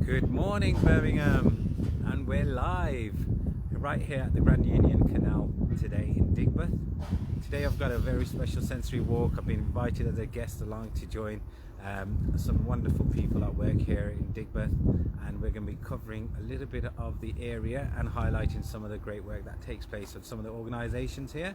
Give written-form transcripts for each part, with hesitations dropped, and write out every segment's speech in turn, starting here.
Good morning, Birmingham, and we're live right here at the Grand Union Canal today in Digbeth. Today I've got a very special sensory walk. I've been invited as a guest along to join some wonderful people at work here in Digbeth, and we're going to be covering a little bit of the area and highlighting some of the great work that takes place at some of the organisations here.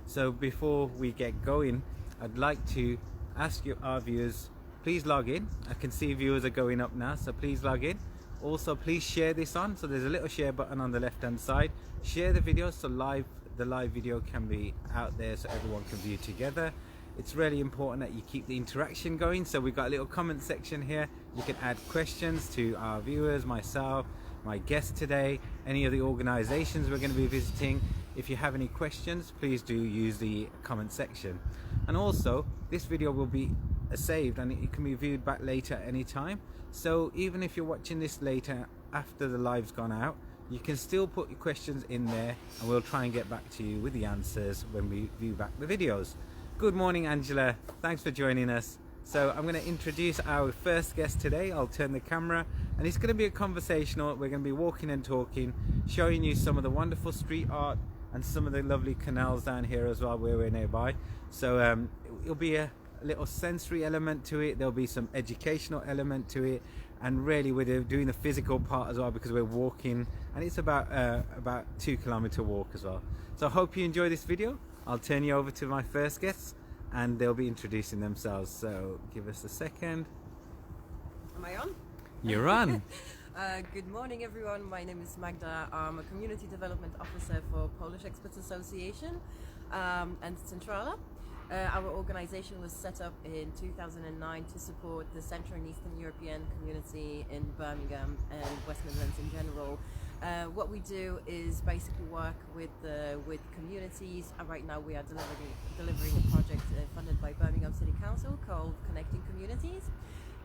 So before we get going, I'd like to ask you, our viewers, please log in. I can see viewers are going up now, so please log in. Also, please share this on. So there's a little share button on the left hand side. Share the video so the live video can be out there so everyone can view together. It's really important that you keep the interaction going. So we've got a little comment section here. You can add questions to our viewers, myself, my guest today, any of the organizations we're going to be visiting. If you have any questions, please do use the comment section. And also, this video will be saved and it can be viewed back later at any time. So even if you're watching this later after the live's gone out, you can still put your questions in there and we'll try and get back to you with the answers when we view back the videos. Good morning, Angela. Thanks for joining us. So I'm going to introduce our first guest today. I'll turn the camera and it's going to be a conversational. We're going to be walking and talking, showing you some of the wonderful street art and some of the lovely canals down here as well where we're nearby. So it'll be a little sensory element to it, there'll be some educational element to it, and really we're doing the physical part as well because we're walking, and it's about 2 kilometer walk as well. So I hope you enjoy this video. I'll turn you over to my first guests and they'll be introducing themselves, so give us a second. Am I on? You're on. Good morning everyone, my name is Magda. I'm a Community Development Officer for Polish Expats Association and Centrala. Our organization was set up in 2009 to support the Central and Eastern European community in Birmingham and West Midlands in general. What we do is basically work with communities. Right now we are delivering a project funded by Birmingham City Council called Connecting Communities.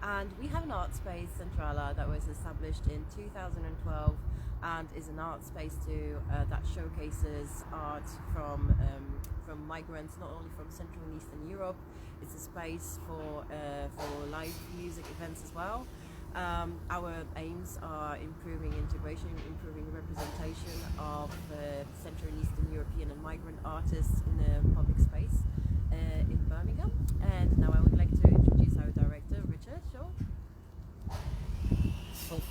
And we have an art space, Centrala, that was established in 2012 and is an art space that showcases art from migrants, not only from Central and Eastern Europe. It's a space for live music events as well. Our aims are improving integration, improving representation of Central and Eastern European and migrant artists in the public space in Birmingham. And now I would like to introduce our director, Richard. Sure.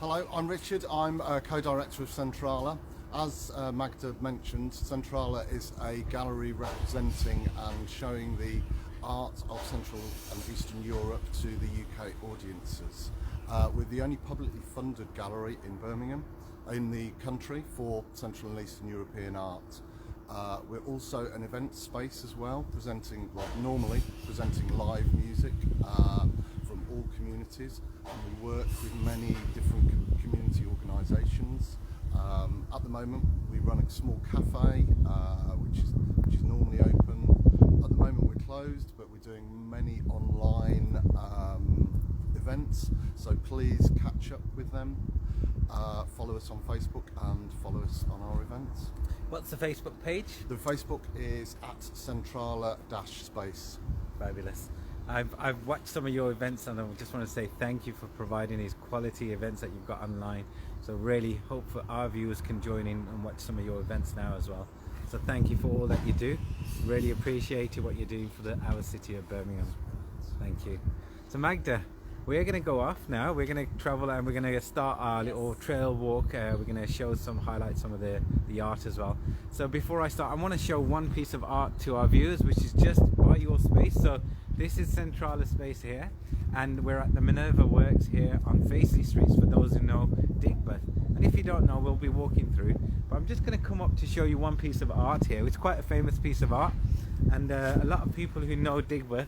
Hello, I'm Richard. I'm a co-director of Centrala. As Magda mentioned, Centrala is a gallery representing and showing the art of Central and Eastern Europe to the UK audiences. We're the only publicly funded gallery in Birmingham, in the country, for Central and Eastern European art. We're also an event space as well, normally presenting live music from all communities. And we work with many different community organisations. At the moment we run a small cafe which is normally open. At the moment we're closed, but we're doing many online events, so please catch up with them. Follow us on Facebook and follow us on our events. What's the Facebook page? The Facebook is at Centrala-space. Fabulous. I've watched some of your events and I just want to say thank you for providing these quality events that you've got online. So really hope for our viewers can join in and watch some of your events now as well. So thank you for all that you do. Really appreciate what you're doing for our city of Birmingham. Thank you. So Magda, we're going to go off now. We're going to travel and we're going to start our little trail walk. We're going to show highlight some of the art as well. So before I start, I want to show one piece of art to our viewers, which is just by your space. So this is Centrala space here, and we're at the Minerva Works here on Faceley Street, for those who know Digbeth. And if you don't know, we'll be walking through. But I'm just going to come up to show you one piece of art here. It's quite a famous piece of art, and a lot of people who know Digbeth,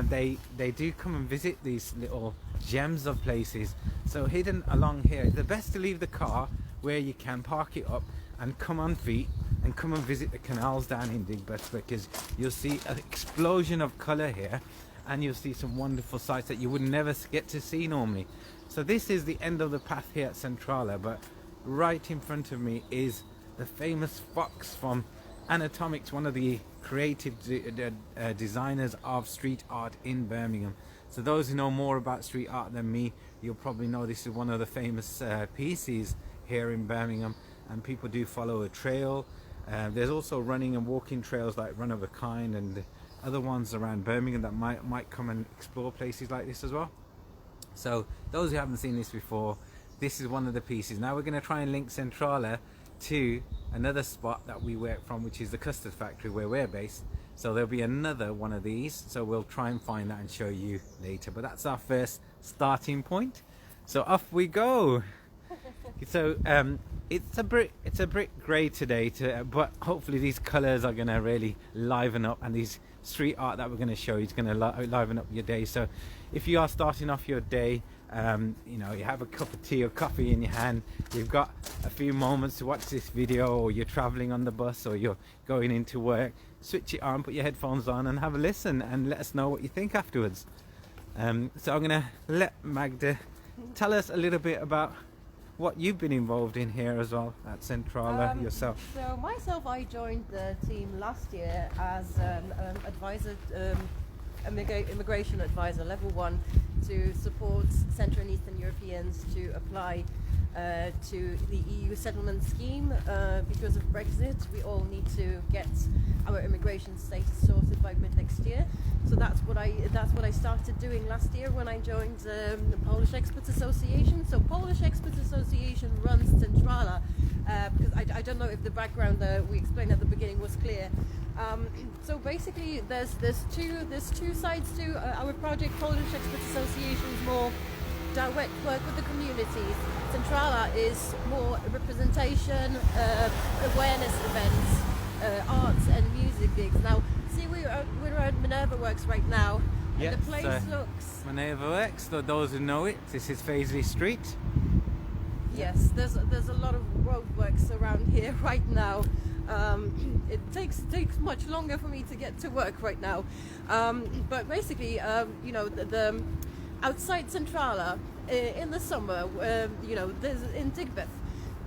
they do come and visit these little gems of places. So hidden along here, it's the best to leave the car where you can, park it up and come on feet and come and visit the canals down in Digbeth, because you'll see an explosion of colour here and you'll see some wonderful sights that you would never get to see normally. So this is the end of the path here at Centrala, but right in front of me is the famous fox from Anatomics, one of the creative designers of street art in Birmingham. So those who know more about street art than me you'll probably know this is one of the famous pieces here in Birmingham, and people do follow a trail. There's also running and walking trails like Run of a Kind and other ones around Birmingham that might come and explore places like this as well. So those who haven't seen this before, this is one of the pieces. Now we're going to try and link Centrala to another spot that we work from, which is the custard factory where we're based. So there'll be another one of these, so we'll try and find that and show you later. But that's our first starting point, so off we go. So it's a brick grey today, but hopefully these colours are going to really liven up, and these street art that we're going to show you is going to liven up your day. So if you are starting off your day, you know, you have a cup of tea or coffee in your hand, you've got a few moments to watch this video, or you're traveling on the bus, or you're going into work, switch it on, put your headphones on and have a listen, and let us know what you think afterwards. So I'm going to let Magda tell us a little bit about what you've been involved in here as well at Centrala yourself. So myself, I joined the team last year as an advisor, immigration advisor level 1, to support Central and Eastern Europeans to apply to the EU settlement scheme. Because of Brexit, we all need to get our immigration status sorted by mid next year. So that's what I started doing last year when I joined the Polish Expats Association. So Polish Expats Association runs Centrala, because I don't know if the background we explained at the beginning was clear. So basically, there's two sides to our project. Polish Expats Association is more direct work with the communities. Centrala is more representation, awareness events, arts and music gigs. Now, see, we're at Minerva Works right now. Yes, and the place looks... Minerva Works, for those who know it, this is Paisley Street. Yes, there's a lot of roadworks around here right now. It takes much longer for me to get to work right now. But basically, you know, the outside Centrala in the summer, you know, there's in Digbeth,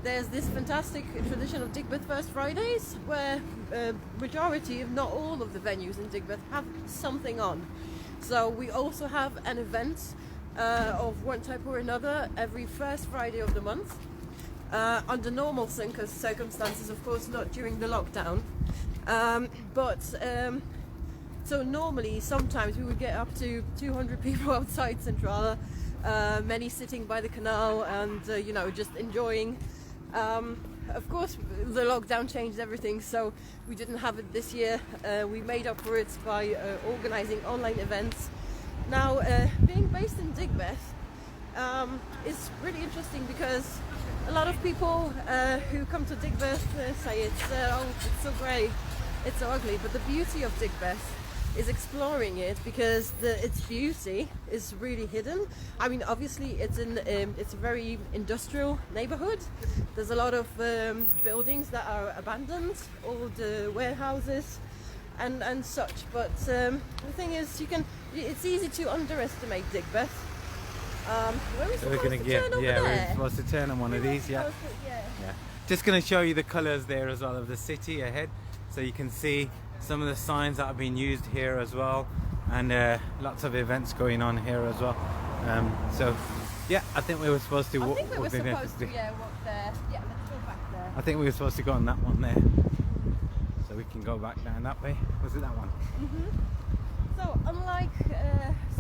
there's this fantastic tradition of Digbeth First Fridays, where majority, if not all, of the venues in Digbeth have something on. So we also have an event of one type or another every first Friday of the month. Under normal circumstances, of course, not during the lockdown. So normally, sometimes we would get up to 200 people outside Centrala, many sitting by the canal and, you know, just enjoying. Of course, the lockdown changed everything, so we didn't have it this year. We made up for it by organising online events. Now, being based in Digbeth is really interesting, because a lot of people who come to Digbeth say it's so grey, it's so ugly, but the beauty of Digbeth is exploring it, because its beauty is really hidden. I mean, obviously it's a very industrial neighborhood. There's a lot of buildings that are abandoned, old warehouses and such, but the thing is, it's easy to underestimate Digbeth. Where are we supposed to turn over there? We're supposed to turn on one of these, yeah. Just going to show you the colours there as well of the city ahead, so you can see some of the signs that have been used here as well, and lots of events going on here as well. So yeah, I think we were supposed to walk. I think we were supposed to walk there. Yeah, let's go back there. I think we were supposed to go on that one there, so we can go back down that way. Was it that one? So unlike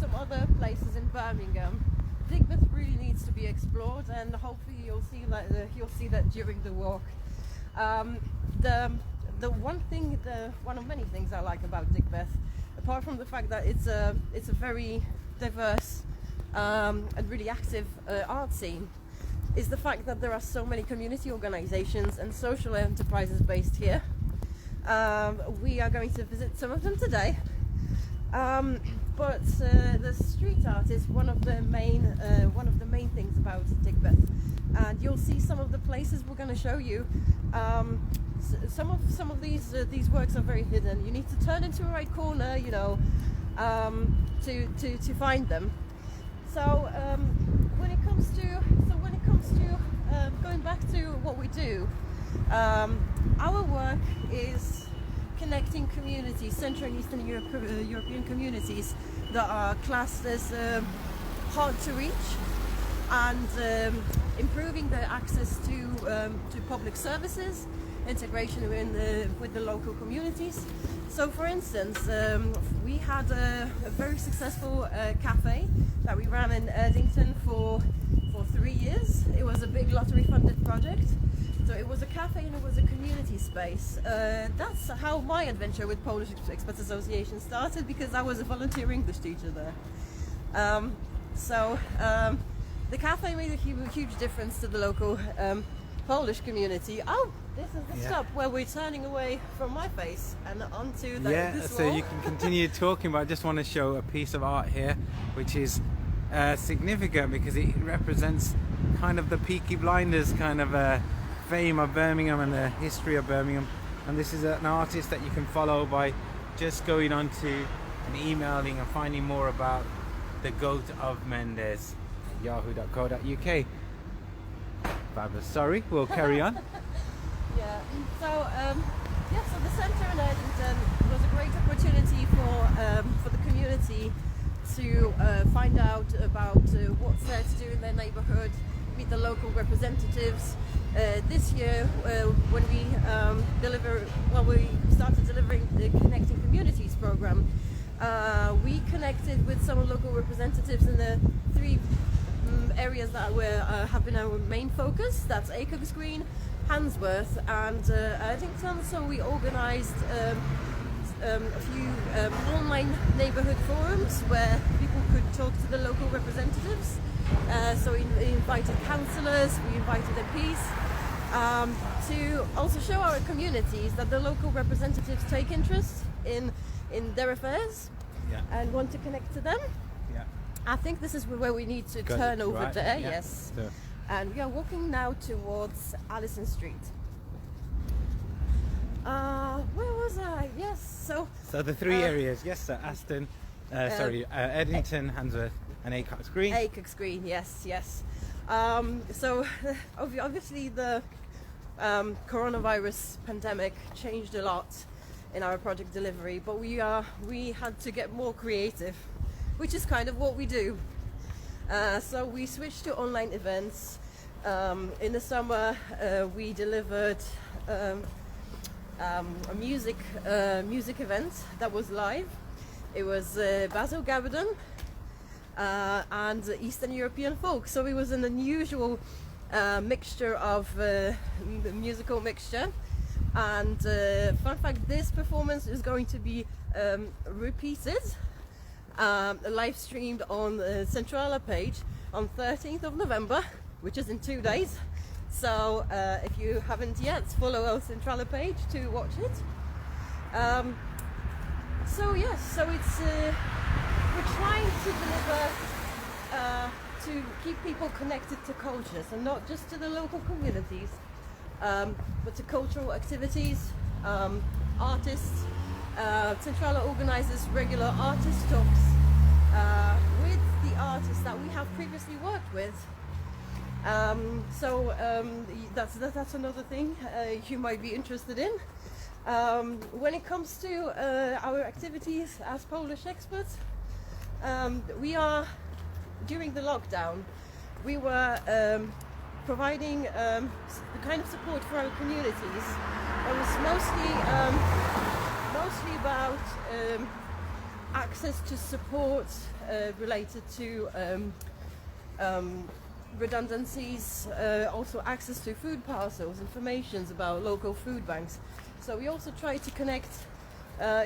some other places in Birmingham, Digbeth really needs to be explored, and hopefully you'll see that during the walk. The one of many things I like about Digbeth, apart from the fact that it's a very diverse and really active art scene, is the fact that there are so many community organisations and social enterprises based here. We are going to visit some of them today. But the street art is one of the main things about Digbeth, and you'll see some of the places we're going to show you. Some of these works are very hidden. You need to turn into a right corner, you know, to find them. So when it comes to going back to what we do, our work is connecting communities, Central and Eastern European communities that are classed as hard to reach, and improving the access to public services, integration with the local communities. So for instance, we had a very successful cafe that we ran in Erdington for 3 years. It was a big lottery funded project. So it was a cafe and it was a community space. That's how my adventure with Polish Expats Association started, because I was a volunteer English teacher there. The cafe made a huge difference to the local Polish community. Oh, this is the stop where we're turning away from my face and onto this so wall. you can continue talking, but I just want to show a piece of art here, which is significant because it represents kind of the Peaky Blinders kind of fame of Birmingham and the history of Birmingham. And this is an artist that you can follow by just going on to and emailing and finding more about the Goat of Mendes, yahoo.co.uk. Fabulous. Sorry, we'll carry on. So the centre in Erdington was a great opportunity for the community to find out about what's there to do in their neighbourhood, meet the local representatives. This year, when we started delivering the Connecting Communities programme, we connected with some local representatives in the three areas that have been our main focus. That's Acres Green, Handsworth and Erdington. So we organised a few online neighbourhood forums where people could talk to the local representatives. So we invited councillors, we invited MPs to also show our communities that the local representatives take interest in their affairs and want to connect to them. I think this is where we need to turn over there, yes. So. And we are walking now towards Allison Street. Where was I? Yes, so the three areas, yes, so Aston, Erdington, Handsworth and Acres Green. Acres Green, yes. So obviously the coronavirus pandemic changed a lot in our project delivery, but we had to get more creative, which is kind of what we do. So we switched to online events. In the summer, we delivered a music event that was live. It was Basil Gabardon and Eastern European folk. So it was an unusual mixture of musical mixture. And fun fact, this performance is going to be repeated, live streamed on the Centrala page on 13th of November, which is in 2 days. So if you haven't yet, follow our Centrala page to watch it. So it's we're trying to deliver to keep people connected to cultures, and not just to the local communities, but to cultural activities, artists. Centrala organizes regular artist talks with the artists that we have previously worked with. That's another thing you might be interested in. When it comes to our activities as Polish expats, during the lockdown, we were providing the kind of support for our communities. It was mostly about access to support related to redundancies, also access to food parcels, information about local food banks. So we also tried to connect.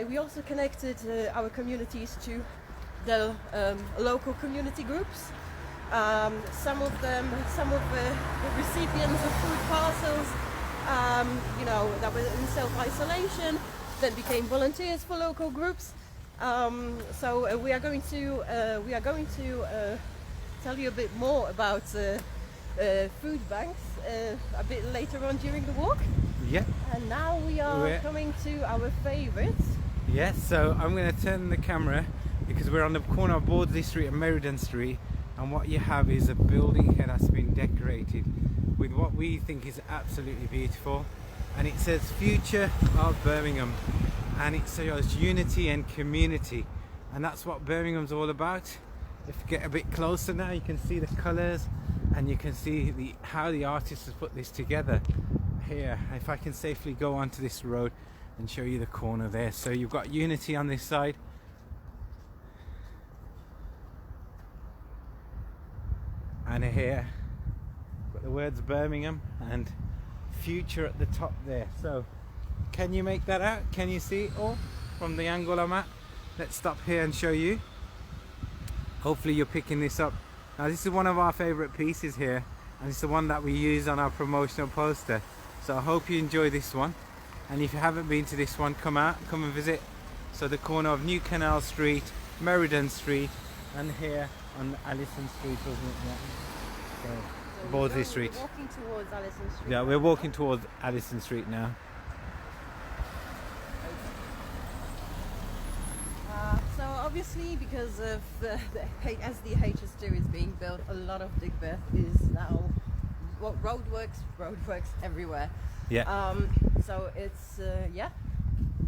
We also connected our communities to the local community groups. Some of the recipients of food parcels, that were in self-isolation, then became volunteers for local groups. So we are going to tell you a bit more about food banks a bit later on during the walk. Yeah. And now we are coming to our favourites. Yes, so I'm going to turn the camera because we're on the corner of Bromley Street and Meriden Street, and what you have is a building here that's been decorated with what we think is absolutely beautiful, and it says Future of Birmingham, and it shows unity and community, and that's what Birmingham's all about. if you get a bit closer now, you can see the colours, and you can see how the artist has put this together. Here, if I can safely go onto this road and show you the corner there. So you've got Unity on this side, and here got the words Birmingham and future at the top there. So can you make that out? Can you see it all from the angle I'm at? Let's stop here and show you. Hopefully you're picking this up. Now this is one of our favourite pieces here, and it's the one that we use on our promotional poster. So I hope you enjoy this one, and if you haven't been to this one, come out, come and visit. So the corner of New Canal Street, Meriden Street, and here on Allison Street, wasn't it? Yeah. So Bawley Street. We're walking towards Allison Street. Yeah, we're walking towards Allison Street now. So obviously, because of as the HS2 is being built, a lot of Digbeth is now roadworks everywhere. Yeah. So it's yeah.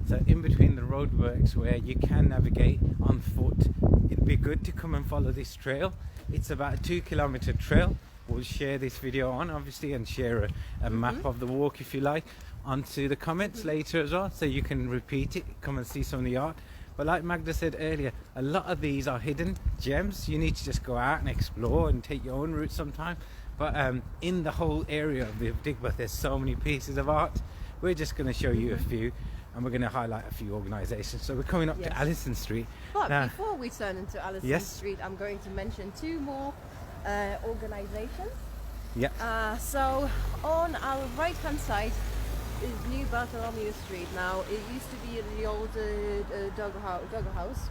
So in between the roadworks where you can navigate on foot, it'd be good to come and follow this trail. It's about a 2-kilometer trail. We'll share this video on, obviously, and share a map of the walk, if you like, onto the comments later as well, so you can repeat it, come and see some of the art. But like Magda said earlier, a lot of these are hidden gems. You need to just go out and explore and take your own route sometime. But in the whole area of Digbeth, there's so many pieces of art. We're just going to show you a few, and we're going to highlight a few organisations. So we're coming up to Allison Street. But now, before we turn into Allison Street, I'm going to mention 2 more organisations. Yeah. So on our right hand side is New Bartholomew Street. Now it used to be the old dog house.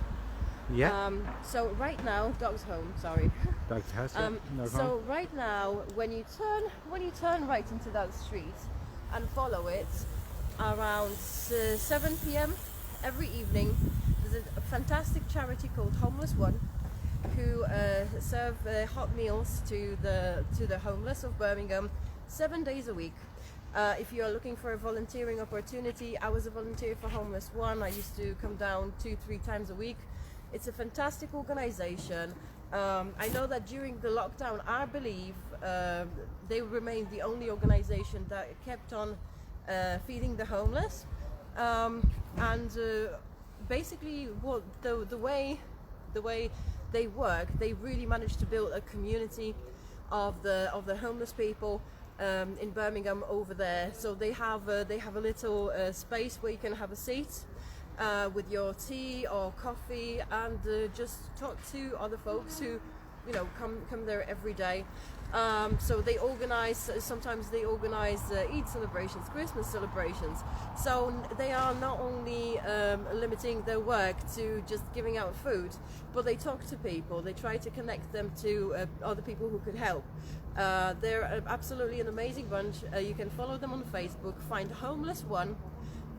Yeah. So right now, dog's home. Sorry. Dog's house. Yeah. No So problem. right now, when you turn right into that street and follow it around 7 p.m. every evening, there's a fantastic charity called Homeless One, who serve hot meals to the homeless of Birmingham 7 days a week. If you are looking for a volunteering opportunity, I was a volunteer for Homeless One. I used to come down 2-3 times a week. It's a fantastic organization. I know that during the lockdown, I believe they remained the only organization that kept on feeding the homeless. Basically, what the way they work, they really managed to build a community of the homeless people in Birmingham over there. So they have a little space where you can have a seat with your tea or coffee and just talk to other folks who come there every day. So they sometimes they organize Eid celebrations, Christmas celebrations. So they are not only limiting their work to just giving out food, but they talk to people. They try to connect them to other people who could help. They're absolutely an amazing bunch. You can follow them on Facebook, find Homeless One,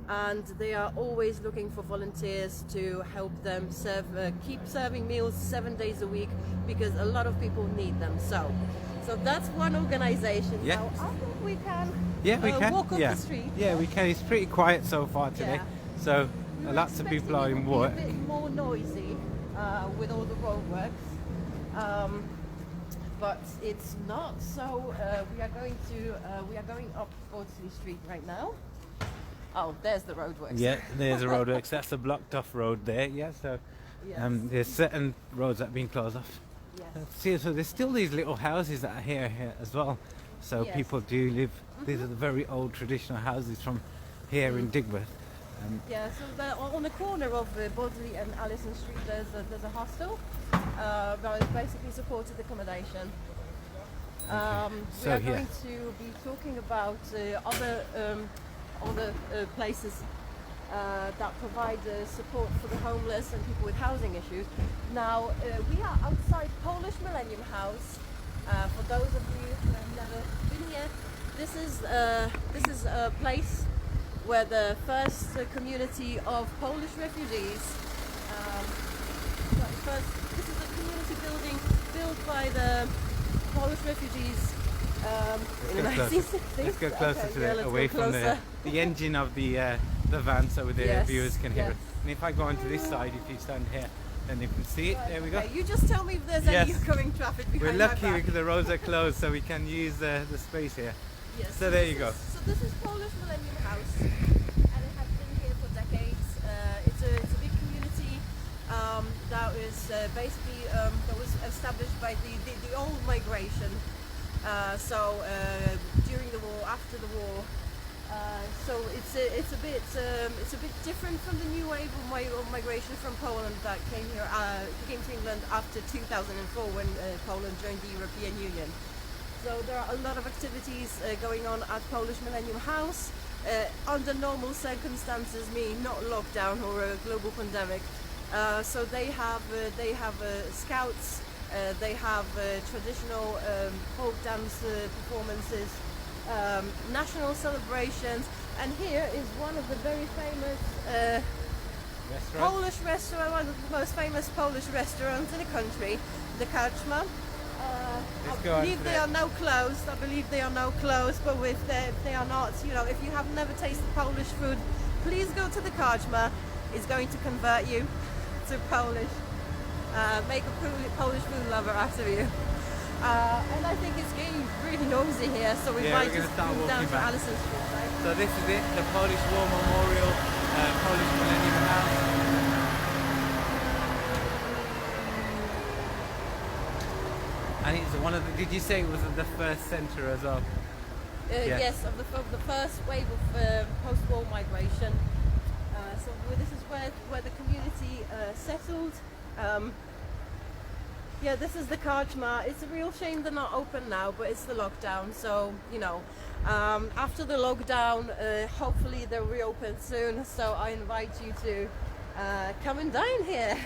and they are always looking for volunteers to help them keep serving meals 7 days a week, because a lot of people need them. So that's one organization. Yeah. Now I think we can walk up the street. Yeah, we can. It's pretty quiet so far today. Yeah. So We were lots of people are in expecting work. it to be a bit more noisy with all the roadworks, but it's not. So we are going up Bawley Street right now. Oh, there's the roadworks. Yeah, there's the roadworks. That's a blocked off road there. Yeah, so Yes. there's certain roads that have been closed off. Yes. See, so there's still these little houses that are here as well. So Yes. people do live. These are the very old traditional houses from here in Digbeth. Yeah, so on the corner of Bawley and Allison Street, there's a hostel, but it's basically supported accommodation. We So are here. going to be talking about other places that provide support for the homeless and people with housing issues. Now we are outside Polish Millennium House. For those of you who have never been here, this is a place where the first community of Polish refugees. This is a community building built by the Polish refugees in the 1960s. Let's go closer Okay, to yeah, the, let's away go from closer. the engine of the van, so the Yes, viewers can hear yes. it. And if I go onto this side, if you stand here, and you can see it. Right, There we go. okay, you just tell me if there's Yes. any oncoming traffic behind We're my lucky back. because the roads are closed, so we can use the space here. Yes, So there this you go. So this is Polish Millennium House, and it has been here for decades. It's a big community that is basically that was established by the old migration. During the war, after the war. So it's a bit different from the new wave of migration from Poland that came to England after 2004 when Poland joined the European Union. So there are a lot of activities going on at Polish Millennium House under normal circumstances, meaning not lockdown or a global pandemic. So they have scouts. They have traditional folk dance performances, national celebrations, and here is one of the very famous Polish restaurant, one of the most famous Polish restaurants in the country, the Karczma. I believe they are now closed. But if they are not, if you have never tasted Polish food, please go to the Karczma. It's going to convert you to Polish. Make a Polish food lover out of you. And I think it's getting really noisy here, so we might just move down to Alison Street. Right? So this is it, the Polish War Memorial, Polish Millennium House. And it's one of the, did you say it was the first centre as well? Yes, of the first wave of post-war migration. So this is where the community settled. This is the Karczma. It's a real shame they're not open now, but it's the lockdown. So, after the lockdown, hopefully they'll reopen soon. So I invite you to come and dine here.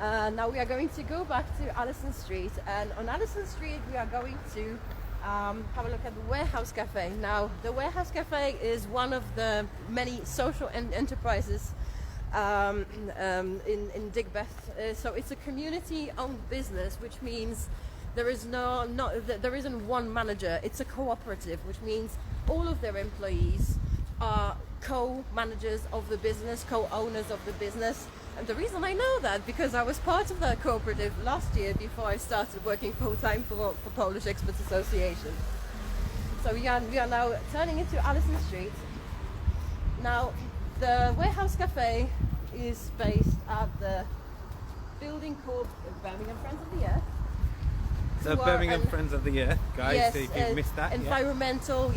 Now we are going to go back to Alison Street, and on Alison Street we are going to have a look at the Warehouse Cafe. Now, the Warehouse Cafe is one of the many social enterprises in Digbeth. So it's a community-owned business, which means there isn't one manager. It's a cooperative, which means all of their employees are co-managers of the business, co-owners of the business. And the reason I know that because I was part of that cooperative last year before I started working full-time for Polish Expats Association. So we are now turning into Alison Street. Now, the Warehouse Cafe is based at the building called Birmingham Friends of the Earth. So Birmingham Friends of the Earth, guys, yes, so if you've missed that. Environmental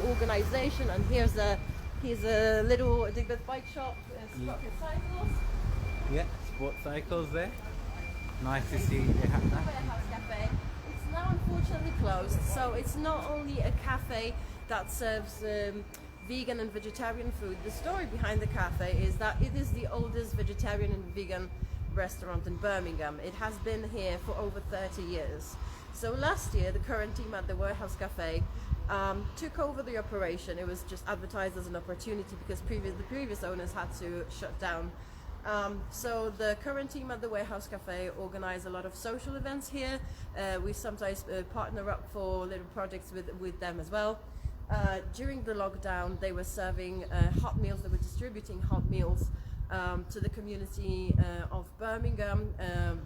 organisation, and here's a little Digbeth bike shop, Sprocket Cycles. Yeah, sport cycles there. Nice to see they have that. Warehouse Cafe. It's now unfortunately closed, so it's not only a cafe that serves vegan and vegetarian food. The story behind the cafe is that it is the oldest vegetarian and vegan restaurant in Birmingham. It has been here for over 30 years. So last year, the current team at the Warehouse Cafe took over the operation. It was just advertised as an opportunity because the previous owners had to shut down. So the current team at the Warehouse Cafe organize a lot of social events here. We sometimes partner up for little projects with them as well. During the lockdown, they were serving hot meals. They were distributing hot meals to the community of Birmingham.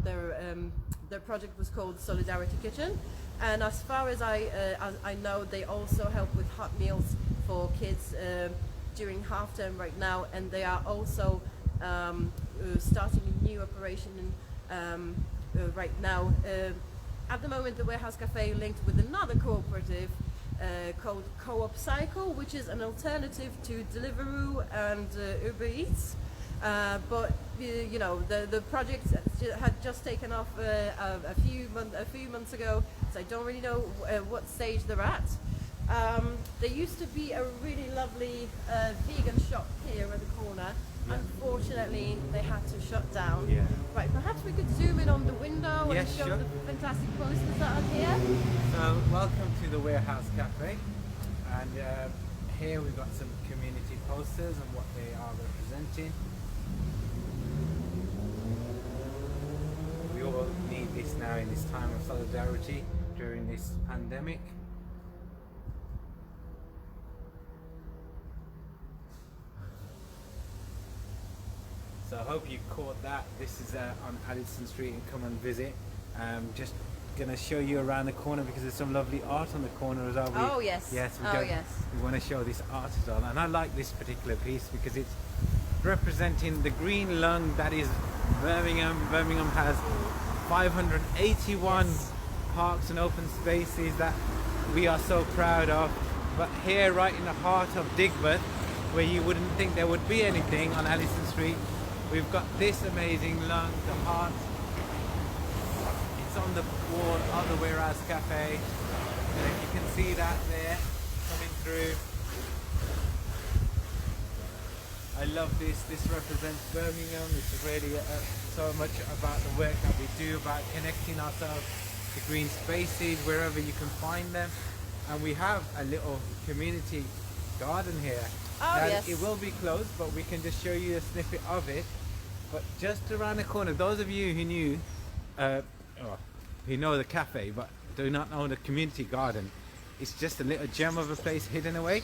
Their project was called Solidarity Kitchen, and as far as I know, they also help with hot meals for kids during half term right now, and they are also starting a new operation right now. At the moment, the Warehouse Cafe linked with another cooperative called Co-op Cycle, which is an alternative to Deliveroo and Uber Eats. But the project had just taken off a few months ago, so I don't really know what stage they're at. There used to be a really lovely vegan shop here at the corner. Yeah. Unfortunately, they had to shut down. Yeah. Right, perhaps we could zoom in on the window and show sure. the fantastic posters that are here. So, welcome to the Warehouse Cafe, and here we've got some community posters and what they are representing. We all need this now in this time of solidarity during this pandemic. So I hope you caught that. This is on Addison Street, and come and visit. Just gonna show you around the corner because there's some lovely art on the corner as well. Oh yes. Yes. Yes. We want to show this art as well, and I like this particular piece because it's representing the green lung that is Birmingham. Birmingham has 581 parks and open spaces that we are so proud of. But here, right in the heart of Digbeth, where you wouldn't think there would be anything on Addison Street, we've got this amazing lung, the heart. It's on the wall of the Warehouse Cafe, and you can see that there coming through. I love this. This represents Birmingham. It's really so much about the work that we do, about connecting ourselves to green spaces wherever you can find them. And we have a little community garden here. Oh, Now, yes. it will be closed, but we can just show you a snippet of it. But just around the corner, those of you who knew, who know the cafe but do not know the community garden, it's just a little gem of a place hidden away.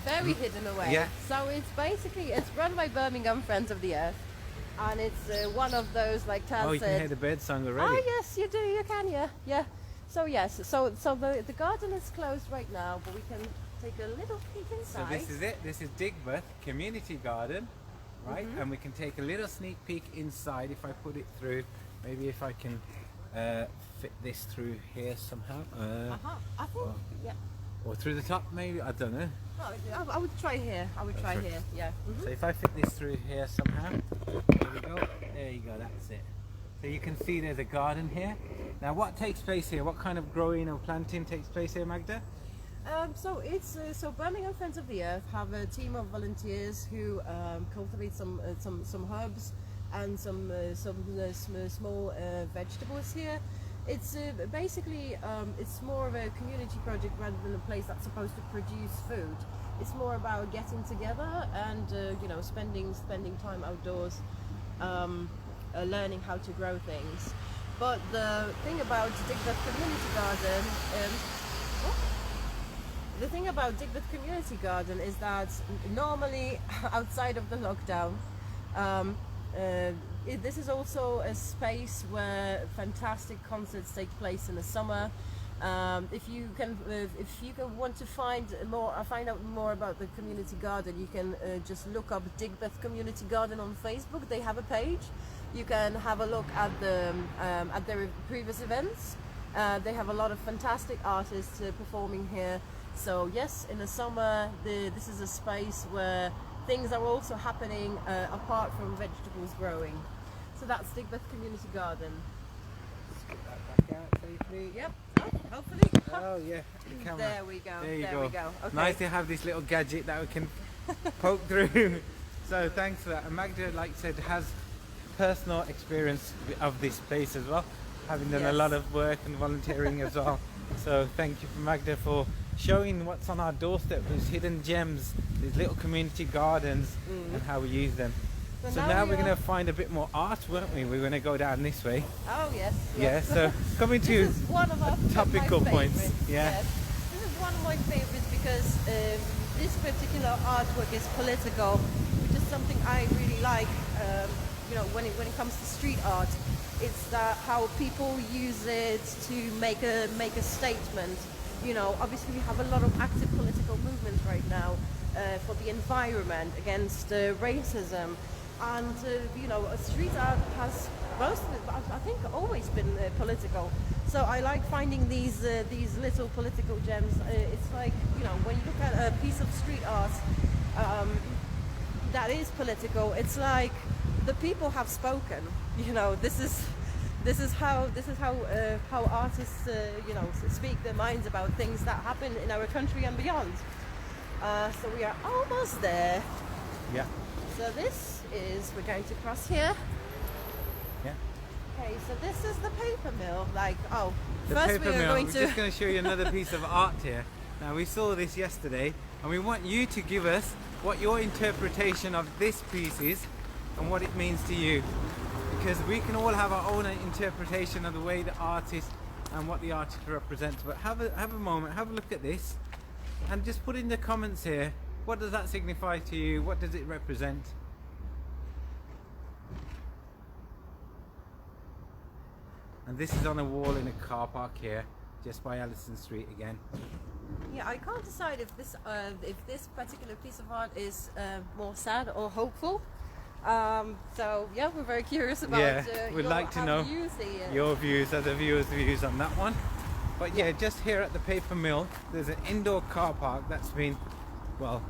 Very hidden away. Yeah. So it's run by Birmingham Friends of the Earth, and it's one of those, like Taz Oh, you can said. hear the bird song already. Oh yes, you do. You can, yeah. So yes, so the garden is closed right now, but we can take a little peek So inside. this is it. This is Digbeth Community Garden, right? And we can take a little sneak peek inside if I put it through. Maybe if I can fit this through here somehow. I think, yeah. Or through the top, maybe. I don't know. Oh, I would try here. Perfect. Yeah. So if I fit this through here somehow, there we go. There you go. That's it. So you can see there's a garden here. Now, what takes place here? What kind of growing or planting takes place here, Magda? So Birmingham Friends of the Earth have a team of volunteers who cultivate some herbs and some small vegetables here. It's basically it's more of a community project rather than a place that's supposed to produce food. It's more about getting together and spending time outdoors, learning how to grow things. But the thing about Digbeth Community Garden, is that normally outside of the lockdown, this is also a space where fantastic concerts take place in the summer. If you want to find out more about the community garden, you can just look up Digbeth Community Garden on Facebook. They have a page. You can have a look at their previous events. They have a lot of fantastic artists performing here. So yes, in the summer, this is a space where things are also happening apart from vegetables growing. So that's Digbeth Community Garden. Let's get that back out safely. Yep. Oh, hopefully. Oh yeah, the camera. There we go. There you there go. we go. Okay. Nice to have this little gadget that we can poke through. So thanks for that. And Magda, like I said, has personal experience of this place as well, having done a lot of work and volunteering as well. So thank you, Magda, for showing what's on our doorstep, these hidden gems, these little community gardens, and how we use them. So now we're going to find a bit more art, weren't we? We're going to go down this way. Oh yes. Yeah, so coming to this is one of our topical my points. favorites, Yeah. Yes. This is one of my favorites because this particular artwork is political, which is something I really like. When it comes to street art, it's how people use it to make a statement. Obviously we have a lot of active political movements right now for the environment, against racism, and street art has I think always been political. So I like finding these little political gems. It's like when you look at a piece of street art that is political, it's like the people have spoken. This is how artists speak their minds about things that happen in our country and beyond. So we are almost there. Yeah. So we're going to cross here. Yeah. Okay, so this is the paper mill. The first paper we are mill. going We're to. just going to show you another piece of art here. Now, we saw this yesterday, and we want you to give us what your interpretation of this piece is and what it means to you, because we can all have our own interpretation of the way the artist and what the artist represents. But have a moment, have a look at this, and just put in the comments here, what does that signify to you? What does it represent? and this is on a wall in a car park here, just by Allison Street again. Yeah, I can't decide if this particular piece of art is more sad or hopeful. So yeah, we're very curious about. We'd like to know your views, as the viewers' views on that one. But yeah, just here at the paper mill, there's an indoor car park that's been, well,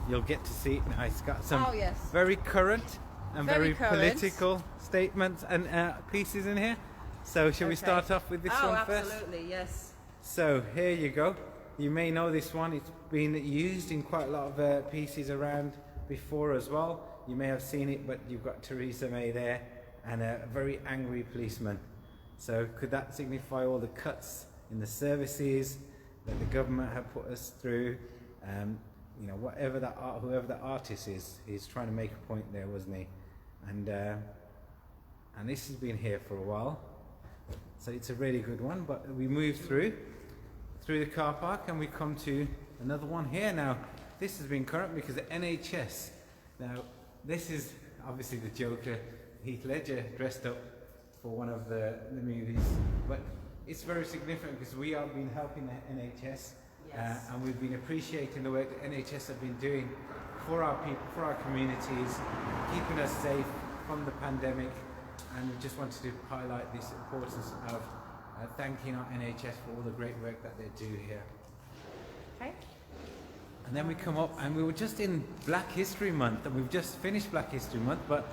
you'll get to see it now. It's got some very current and very political statements and pieces in here. So shall we start off with this one first? Oh, absolutely, yes. So here you go. You may know this one. It's been used in quite a lot of pieces around before as well. You may have seen it, but you've got Theresa May there and a very angry policeman. So could that signify all the cuts in the services that the government have put us through? You know, whoever the artist is, he's trying to make a point there, wasn't he? And this has been here for a while, so it's a really good one. But we move through the car park and we come to another one here. Now this has been current because the NHS. Now this is obviously the Joker, Heath Ledger, dressed up for one of the movies, but it's very significant because we have been helping the NHS. Yes. And we've been appreciating the work the NHS have been doing for our people, for our communities, keeping us safe from the pandemic. And we just wanted to highlight this importance of thanking our NHS for all the great work that they do here. Okay. And then we come up, and we were just in Black History Month, and we've just finished Black History Month, but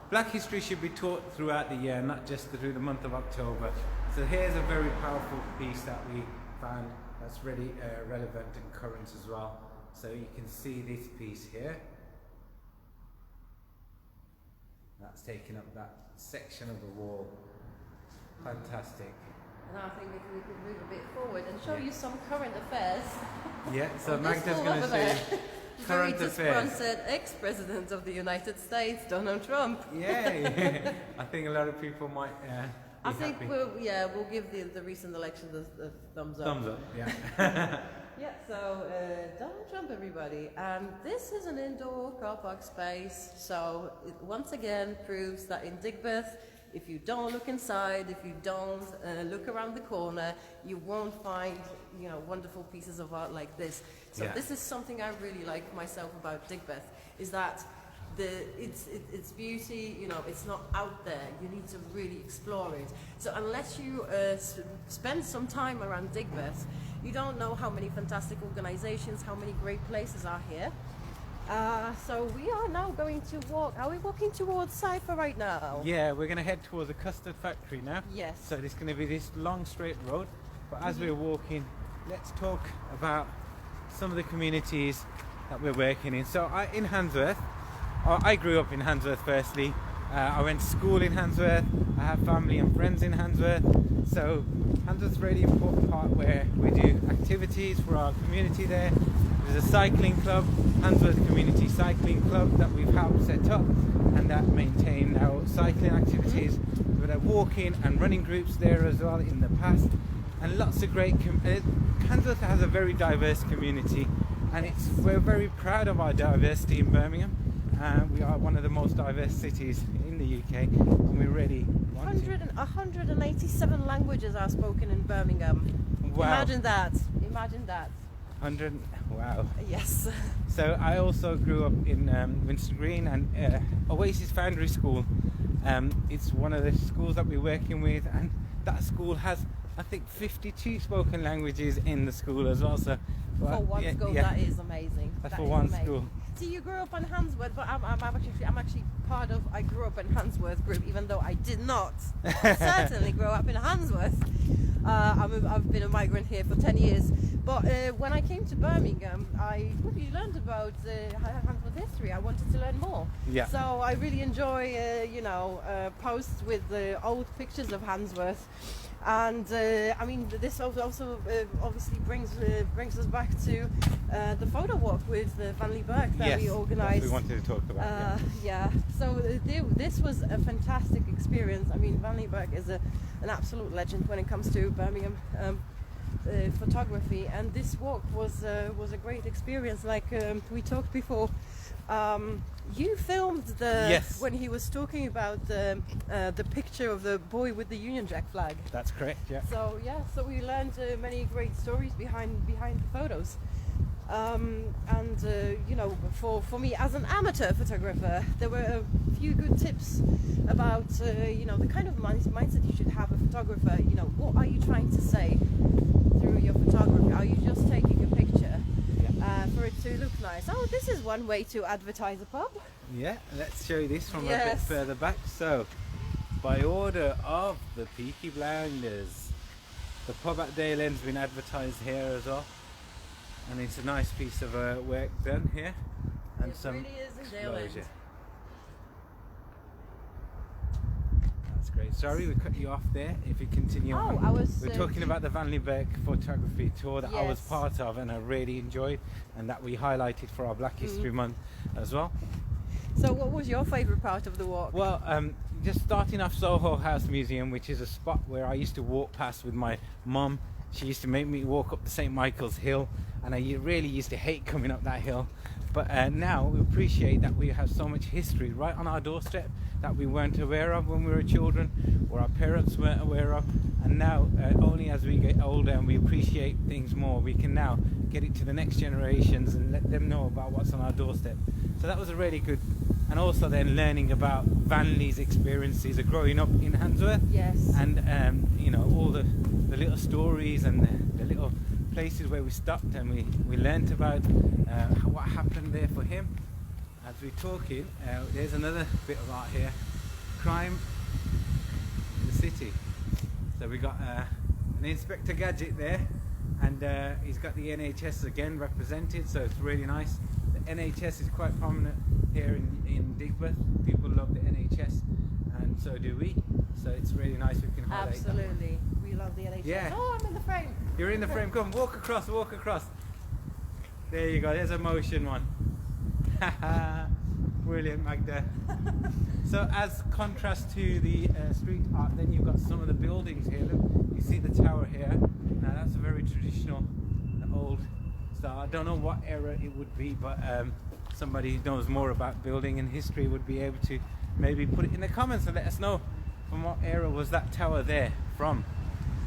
Black history should be taught throughout the year, not just through the month of October. So here's a very powerful piece that we found that's really relevant and current as well. So you can see this piece here. That's taking up that section of the wall. Fantastic. And I think we could move a bit forward and show you some current affairs. Yeah, so Magda's going to show you current affairs. Sponsored ex-president of the United States, Donald Trump. Yay! I think a lot of people might I think we'll give the recent election the thumbs up. Thumbs up, yeah. Yeah, so Donald Trump, everybody. And this is an indoor car park space. So it once again proves that in Digbeth, if you don't look inside, if you don't look around the corner, you won't find, you know, wonderful pieces of art like this. So this is something I really like myself about Digbeth, is that its beauty, you know, it's not out there. You need to really explore it. So unless you spend some time around Digbeth, you don't know how many fantastic organizations, how many great places are here. So we are now going to walk. Are we walking towards Cypher right now? Yeah, we're going to head towards the custard factory now. Yes. So there's going to be this long straight road. But as we're walking, let's talk about some of the communities that we're working in. So in Handsworth, I grew up in Handsworth firstly. I went to school in Handsworth. I have family and friends in Handsworth. So Handsworth's a really important part where we do activities for our community there. There's a cycling club, Handsworth Community Cycling Club, that we've helped set up and that maintain our cycling activities. We've had walking and running groups there as well in the past, and lots of great Handsworth has a very diverse community, and we're very proud of our diversity in Birmingham. We are one of the most diverse cities in the UK, and we really want 187 languages are spoken in Birmingham. Wow. Imagine that. Imagine that. 100, wow. Yes. So I also grew up in Winston Green and Oasis Foundry School. It's one of the schools that we're working with, and that school has, I think, 52 spoken languages in the school as well. So for one school, that is amazing. That's for one school. See, you grew up in Handsworth, but I'm actually part of. I grew up in Handsworth group, even though I did not certainly grow up in Handsworth. I've been a migrant here for 10 years. But when I came to Birmingham, I really learned about Handsworth history. I wanted to learn more. Yeah. So I really enjoy, posts with old pictures of Handsworth. And I mean, this also obviously brings us back to the photo walk with Van Lee Burke that we organised. We wanted to talk about. So this was a fantastic experience. I mean, Van Lee Burke is an absolute legend when it comes to Birmingham. photography, and this walk was a great experience. Like we talked before, you filmed Yes. when he was talking about the picture of the boy with the Union Jack flag. That's correct, yeah. So yeah, so we learned many great stories behind the photos. You know, for me as an amateur photographer, there were a few good tips about you know, the kind of mindset you should have a photographer. You know, what are you trying to say through your photography? Are you just taking a picture for it to look nice? Oh, this is one way to advertise a pub. Yeah, let's show you this from a bit Yes. further back. So, by order of the Peaky Blinders, the pub at Dale End's been advertised here as well, and it's a nice piece of work done here, and It some really is in Dale End. exposure. That's great. Sorry, we cut you off there. If you continue Oh, on, I was, we're talking about the Van Liebeck photography tour that I was Yes. part of, and I really enjoyed, and that we highlighted for our Black History Month as well. So what was your favourite part of the walk? Well, just starting off Soho House Museum, which is a spot where I used to walk past with my mum. She used to make me walk up the St. Michael's Hill, and I really used to hate coming up that hill. But now we appreciate that we have so much history right on our doorstep that we weren't aware of when we were children, or our parents weren't aware of. And now, only as we get older and we appreciate things more, we can now get it to the next generations and let them know about what's on our doorstep. So that was a really good, and also then learning about Vanley's experiences of growing up in Handsworth. Yes. And you know, all the little stories and the little places where we stopped, and we learnt about what happened there for him. As we're talking, there's another bit of art here, crime in the city. So we got an Inspector Gadget there, and he's got the NHS again represented, so it's really nice. The NHS is quite prominent here in Digbeth. People love the NHS, and so do we. So it's really nice we can highlight that one. Absolutely, we love the NHS. Yeah. Oh, I'm in the frame. You're in the frame. Come, walk across, walk across. There you go. There's a motion one. Brilliant, Magda. So, as contrast to the street art, then you've got some of the buildings here. Look, you see the tower here. Now, that's a very traditional, old style. I don't know what era it would be, but somebody who knows more about building and history would be able to maybe put it in the comments and let us know from what era was that tower there from.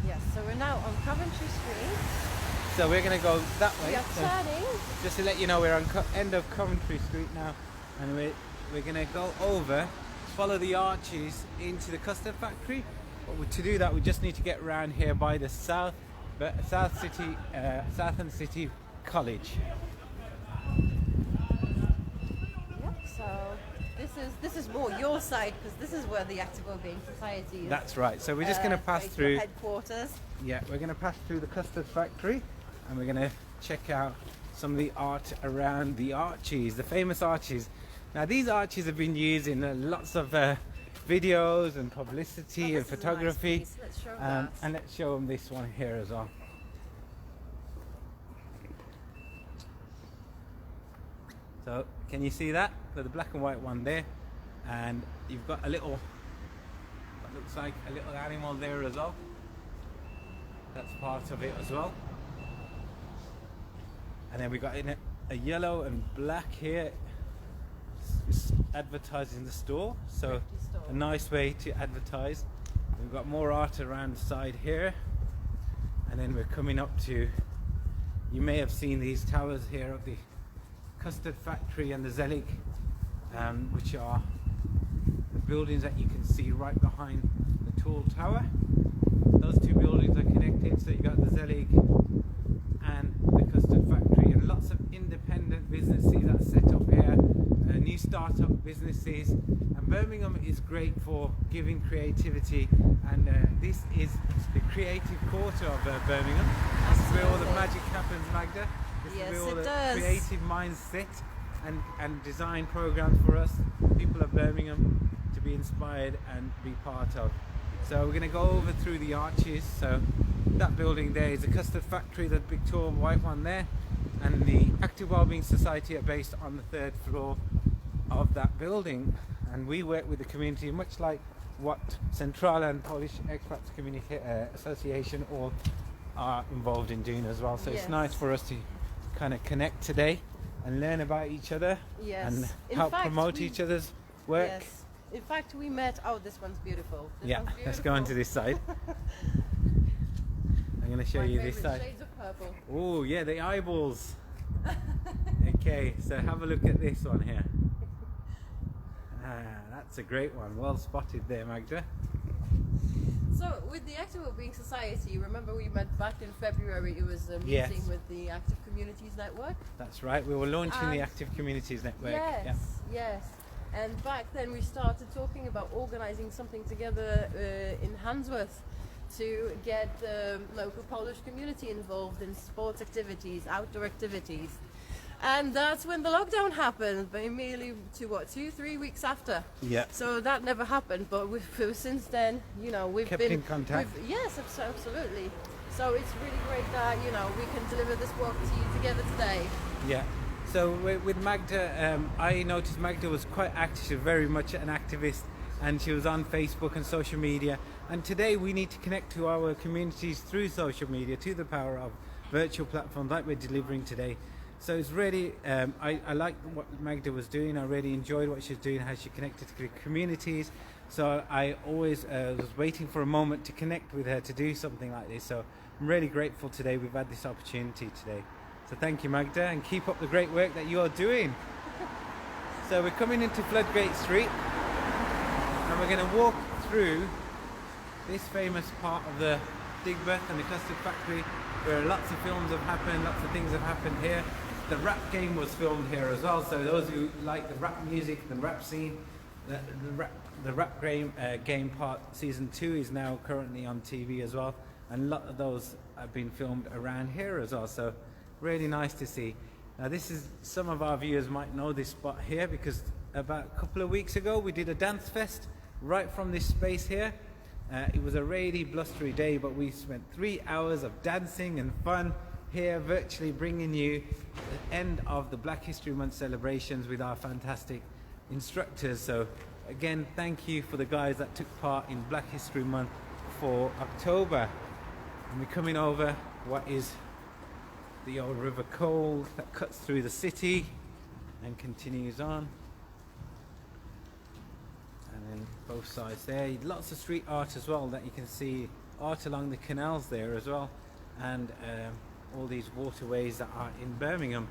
Yes, so we're now on Coventry Street. So we're going to go that way. We are So turning. just to let you know, we're on end of Coventry Street now, and we're going to go over, follow the arches into the custard factory. But to do that, we just need to get around here by the Southern City College. Yep, so this is more your side, because this is where the Active Wellbeing Society is. That's right. So we're just going to pass based, through. headquarters. Yeah, we're going to pass through the custard factory, and we're going to check out some of the art around the arches, the famous arches. Now, these arches have been used in lots of videos and publicity and This is a nice photography. piece. Let's show that. And let's show them this one here as well. So, can you see that? So the black and white one there, and you've got a little, what looks like a little animal there as well. That's part of it as well. And then we got in a yellow and black here. It's advertising the store, so store. a nice way to advertise. We've got more art around the side here, and then we're coming up to, you may have seen these towers here of the custard factory and the Zelig, which are the buildings that you can see right behind the tall tower. Those two buildings are connected, so you got the Zelig and the custard factory, and lots of independent businesses that set up here, new startup businesses. And Birmingham is great for giving creativity, and this is the creative quarter of Birmingham. This is where all the magic happens, Magda. This Yes, is where all it the does. creative minds sit and design programs for us, people of Birmingham, to be inspired and be part of. So we're going to go over through the arches. So that building there is the custard factory, the big tall white one there, and the Active Wellbeing Society are based on the third floor of that building. And we work with the community, much like what Centrala and Polish Expats Association all are involved in doing as well. So it's Yes. nice for us to kind of connect today and learn about each other Yes. and In help fact, promote we- each other's work. Yes. In fact, we met. Oh, this one's beautiful. This Yeah, one's let's go on to beautiful. this side. I'm going to show My you this favourite side. shades of purple. Oh yeah, the eyeballs. Okay, so have a look at this one here. That's a great one. Well spotted there, Magda. So, with the Active Wellbeing Society, remember we met back in February. It was a meeting Yes. with the Active Communities Network. That's right. We were launching the And- Active Communities Network. Yes, Yeah. yes. And back then we started talking about organising something together in Handsworth to get the local Polish community involved in sports activities, outdoor activities. And that's when the lockdown happened, but immediately 2-3 weeks after. Yeah. So that never happened, but since then, we've Kept been in contact. Yes, absolutely. So it's really great that we can deliver this work to you together today. Yeah. So with Magda, I noticed Magda was quite active. She was very much an activist, and she was on Facebook and social media. And today we need to connect to our communities through social media, to the power of virtual platforms like we're delivering today. So it's really, I like what Magda was doing. I really enjoyed what she was doing, how she connected to the communities. So I always was waiting for a moment to connect with her to do something like this. So I'm really grateful today we've had this opportunity today. So thank you, Magda, and keep up the great work that you are doing. So we're coming into Floodgate Street, and we're going to walk through this famous part of the Digbeth and the custard factory, where lots of films have happened, lots of things have happened here. The rap game was filmed here as well, so those who like the rap music, the rap scene, the rap game part, season 2 is now currently on TV as well, and a lot of those have been filmed around here as well, so really nice to see. Now this is, some of our viewers might know this spot here, because about a couple of weeks ago we did a dance fest right from this space here. It was a rainy, blustery day, but we spent 3 hours of dancing and fun here, virtually bringing you the end of the Black History Month celebrations with our fantastic instructors. So again, thank you for the guys that took part in Black History Month for October. And we're coming over what is the old River Cole that cuts through the city and continues on. And then both sides there, lots of street art as well that you can see, art along the canals there as well, and all these waterways that are in Birmingham.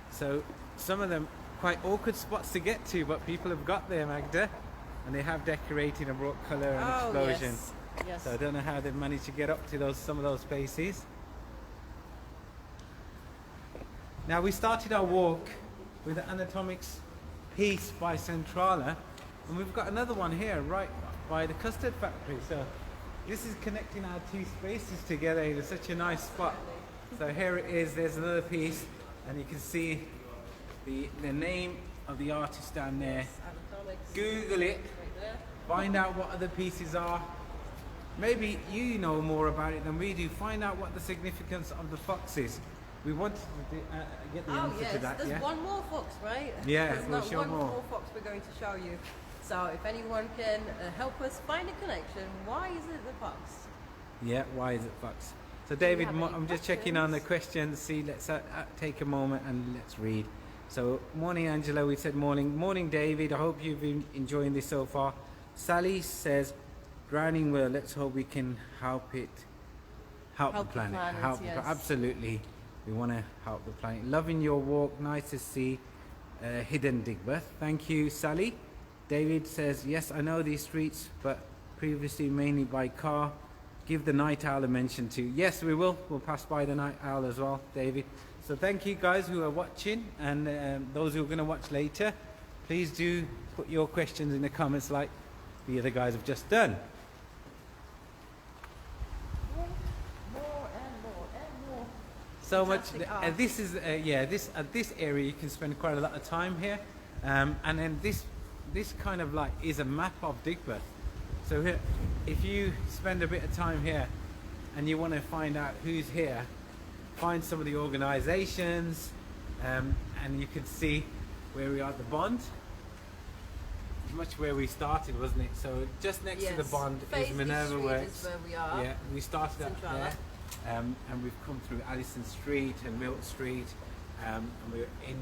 So some of them quite awkward spots to get to, but people have got there, Magda, and they have decorated and brought colour and explosion. Yes. Yes. So I don't know how they've managed to get up to some of those spaces. Now we started our walk with the Anatomics piece by Centrala, and we've got another one here right by the custard factory. So this is connecting our two spaces together in such a nice spot. So here it is, there's another piece, and you can see the name of the artist down there. Anatomics. Google it, Right there. find out what other pieces are. Maybe you know more about it than we do. Find out what the significance of the fox is. We wanted to get the answer yes, to that. there's Yeah. one more fox, right? Yeah, There's we'll not show one more. fox we're going to show you. So if anyone can help us find a connection, why is it the fox? Yeah, why is it fox? So you David, have any I'm just checking on the questions. See, let's take a moment and let's read. So morning Angela, we said morning. Morning David, I hope you've been enjoying this so far. Sally says, drowning well, let's hope we can help the planet. Yes. Absolutely, we want to help the planet. Loving your walk, nice to see hidden Digbeth. Thank you, Sally. David says, yes, I know these streets, but previously mainly by car. Give the night owl a mention too. Yes, we will. We'll pass by the night owl as well, David. So thank you guys who are watching, and those who are going to watch later. Please do put your questions in the comments like the other guys have just done. More and more. So much. Fantastic art. This is this area you can spend quite a lot of time here, and then this kind of like is a map of Digbeth. So here, if you spend a bit of time here, and you want to find out who's here, find some of the organisations, and you can see where we are at the Bond. Much where we started, wasn't it? So just next to the Yes. Bond Face is the Minerva street Works. is where we are. Yeah, we started up Centrala. there. and we've come through Allison Street and Milton Street, and we're in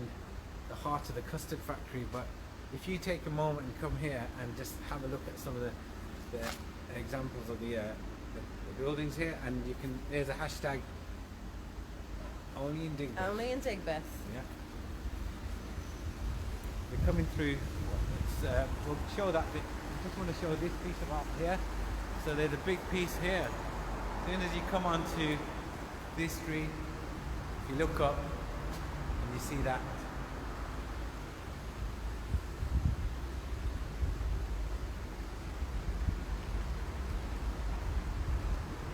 the heart of the custard factory. But if you take a moment and come here and just have a look at some of the examples of the buildings here, and you can, there's a hashtag only in Digbeth. Only in Digbeth. Yeah. We're coming through. We'll show that bit. I just want to show this piece of art here. So there's a big piece here. As soon as you come onto this street, you look up and you see that.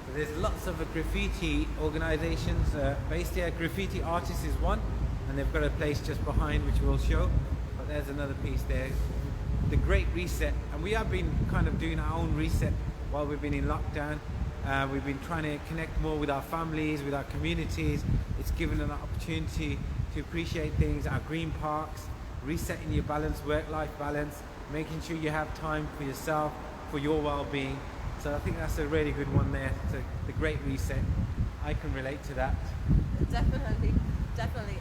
So there's lots of graffiti organizations based here. Graffiti Artists is one, and they've got a place just behind which we'll show. But there's another piece there. The Great Reset, and we have been kind of doing our own reset while we've been in lockdown. We've been trying to connect more with our families, with our communities. It's given an opportunity to appreciate things, our green parks, resetting your balance, work-life balance, making sure you have time for yourself, for your well-being. So I think that's a really good one there, the Great Reset. I can relate to that. Definitely, definitely.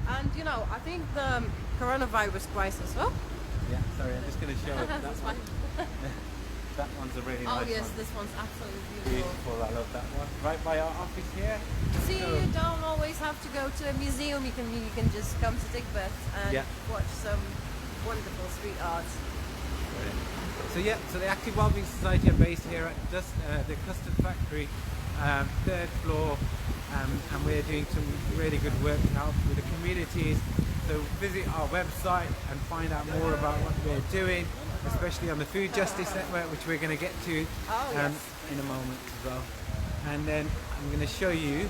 And you know, I think the coronavirus crisis, well, yeah, sorry, I'm just going to show it. that's fine. That one's a really nice one. Oh yes, this one's absolutely Beautiful, I love that one. Right by our office here. See, you don't always have to go to a museum. You can just come to Digbeth and watch some wonderful street art. So yeah, so the Active Wellbeing Society are based here at just the Custard Factory, 3rd floor, and we're doing some really good work to help with the communities. So visit our website and find out more about what we're doing, especially on the Food Justice Network, which we're going to get to in a moment as well. And then I'm going to show you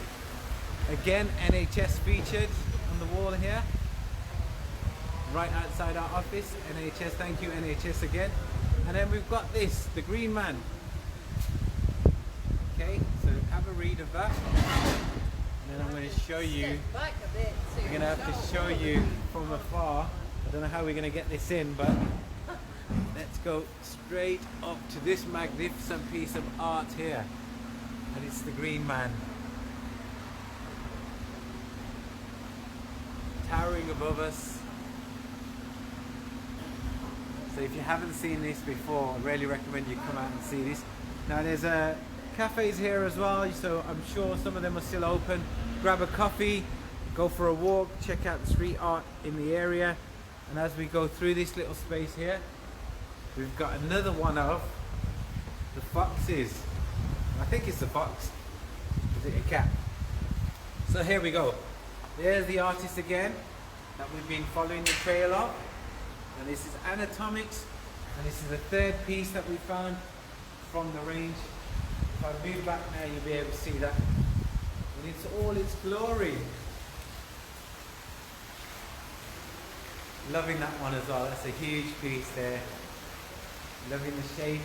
again NHS featured on the wall here, right outside our office. NHS, thank you NHS again. And then we've got this, the Green Man. Okay, so have a read of that. And then I'm going to show you. Back a bit. I'm going to have to show you from afar. I don't know how we're going to get this in, but let's go straight up to this magnificent piece of art here. And it's the Green Man. Towering above us. So if you haven't seen this before, I really recommend you come out and see this. Now there's cafes here as well, so I'm sure some of them are still open. Grab a coffee, go for a walk, check out the street art in the area. And as we go through this little space here, we've got another one of the foxes. I think it's a fox. Is it a cat? So here we go. There's the artist again that we've been following the trail of. And this is Anatomics, and this is the 3rd piece that we found from the range. If I move back now, you'll be able to see that. And it's all its glory. Loving that one as well. That's a huge piece there. Loving the shape,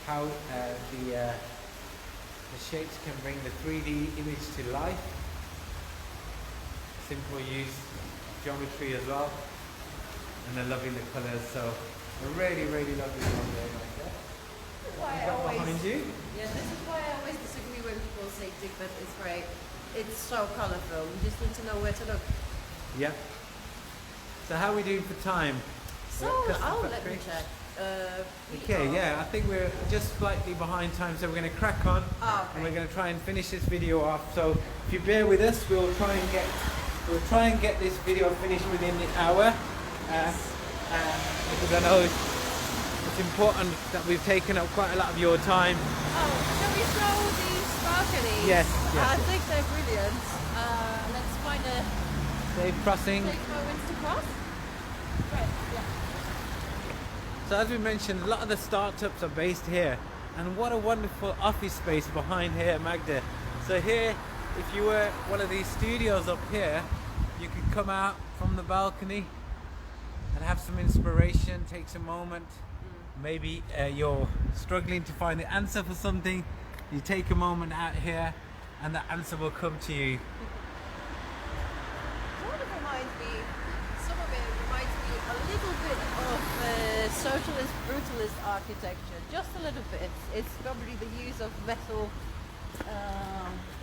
how the shapes can bring the 3D image to life. Simple use of geometry as well. And they're loving the colours, so a really, really lovely one there. This is why I always, behind you? Yeah, this is why I always disagree when people say Digbeth is great. It's so colourful. You just need to know where to look. Yeah. So how are we doing for time? So, let me check. Okay, yeah, I think we're just slightly behind time, so we're going to crack on. And we're going to try and finish this video off. So if you bear with us, we'll try and get this video finished within the hour. Because I know it's important that we've taken up quite a lot of your time. Oh, shall we show these balconies? Yes. I think they're brilliant. Let's find a safe crossing. safe moments to cross. Right, yeah. So as we mentioned, a lot of the startups are based here. And what a wonderful office space behind here at Magda. So here, if you were one of these studios up here, you could come out from the balcony and have some inspiration, take some moment. Maybe you're struggling to find the answer for something, you take a moment out here and the answer will come to you. Some of it reminds me a little bit of socialist, brutalist architecture, just a little bit. It's probably the use of metal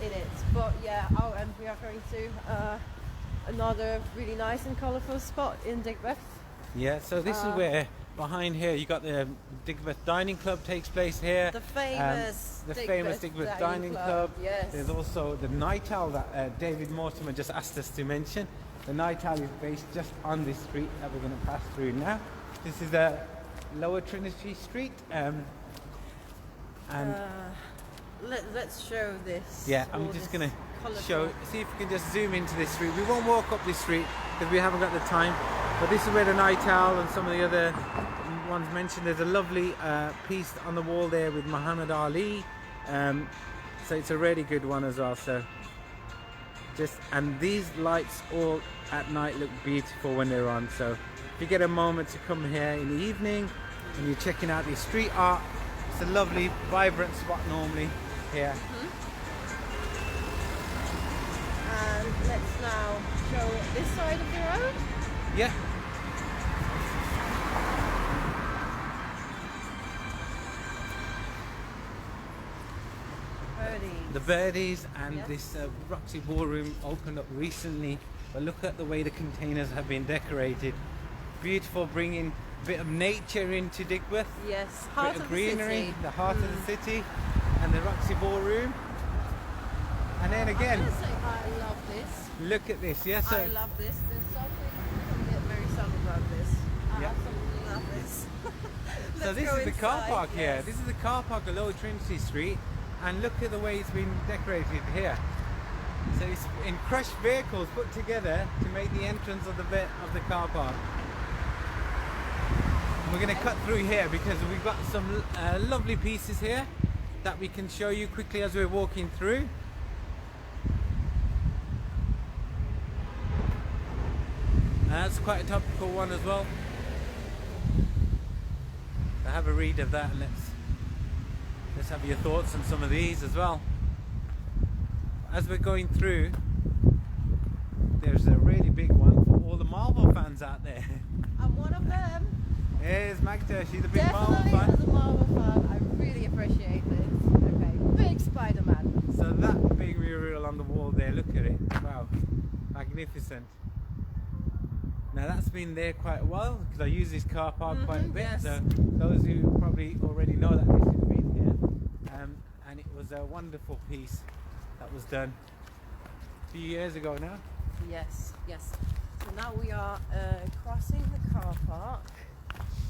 It is, but yeah. Oh, and we are going to another really nice and colourful spot in Digbeth. Yeah, so this is where behind here you got the Digbeth Dining Club takes place here. The famous Digbeth Dining Club. Yes. There's also the Night Owl that David Mortimer just asked us to mention. The Night Owl is based just on this street that we're going to pass through now. This is the Lower Trinity Street. Let's show this. Yeah, I'm just going to see if we can just zoom into this street. We won't walk up this street because we haven't got the time. But this is where the Night Owl and some of the other ones mentioned. There's a lovely piece on the wall there with Muhammad Ali. So it's a really good one as well. So and these lights all at night look beautiful when they're on. So if you get a moment to come here in the evening and you're checking out the street art, it's a lovely, vibrant spot normally here. And let's now show this side of the road. Yeah. The birdies and this Roxy Ballroom opened up recently, but look at the way the containers have been decorated. Beautiful, bringing a bit of nature into Digbeth. Yes, heart of greenery, the heart of the city, and the Roxy Ballroom. And then again, I love this. Look at this, yes. I love this. There's something very subtle about this. I absolutely love this. So this is the car park here. This is the car park at Lower Trinity Street. And look at the way it's been decorated here. So it's in crushed vehicles put together to make the entrance of the car park. And we're going to cut through here because we've got some lovely pieces here that we can show you quickly as we're walking through. That's quite a topical one as well. So have a read of that and let's have your thoughts on some of these as well. As we're going through, there's a really big one for all the Marvel fans out there. I'm one of them. Here's Magda, she's a big Definitely Marvel fan. As a Marvel fan, I really appreciate this. Okay, big Spider-Man. So that big mural on the wall there, look at it. Wow, magnificent. Now that's been there quite a while because I use this car park quite a bit. Yes. So those who probably already know that this has been here. And it was a wonderful piece that was done a few years ago now. Yes. So now we are crossing the car park.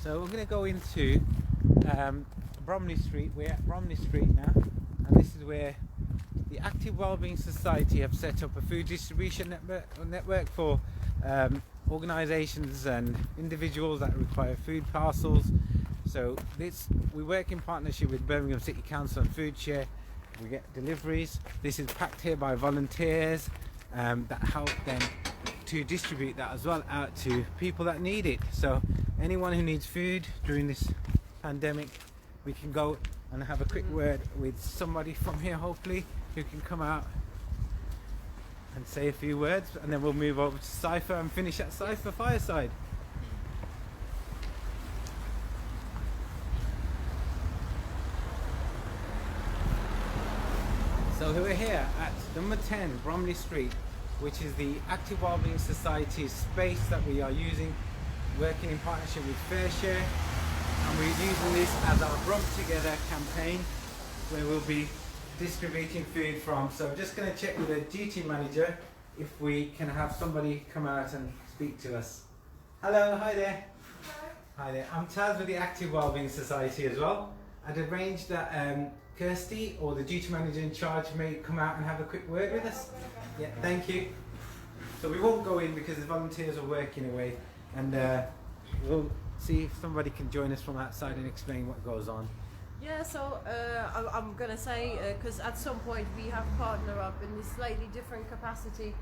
So we're going to go into Bromley Street. We're at Bromley Street now, and this is where the Active Wellbeing Society have set up a food distribution network for organisations and individuals that require food parcels. So we work in partnership with Birmingham City Council and Food Share. We get deliveries. This is packed here by volunteers that help them to distribute that as well out to people that need it. So anyone who needs food during this pandemic, we can go and have a quick word with somebody from here hopefully who can come out and say a few words, and then we'll move over to Cypher and finish at Cypher Fireside. So we're here at number 10 Bromley Street, which is the Active Wellbeing Society's space that we are using, working in partnership with FareShare, and we're using this as our Brum Together campaign where we'll be distributing food from. So I'm just going to check with the duty manager if we can have somebody come out and speak to us. Hello, hi there. Hi there. I'm Taz with the Active Wellbeing Society as well. I'd arranged that Kirsty or the duty manager in charge may come out and have a quick word with us. Yeah, thank you. So we won't go in because the volunteers are working away, and we'll see if somebody can join us from outside and explain what goes on. Yeah, so I'm gonna say, because at some point we have partnered up in a slightly different capacity.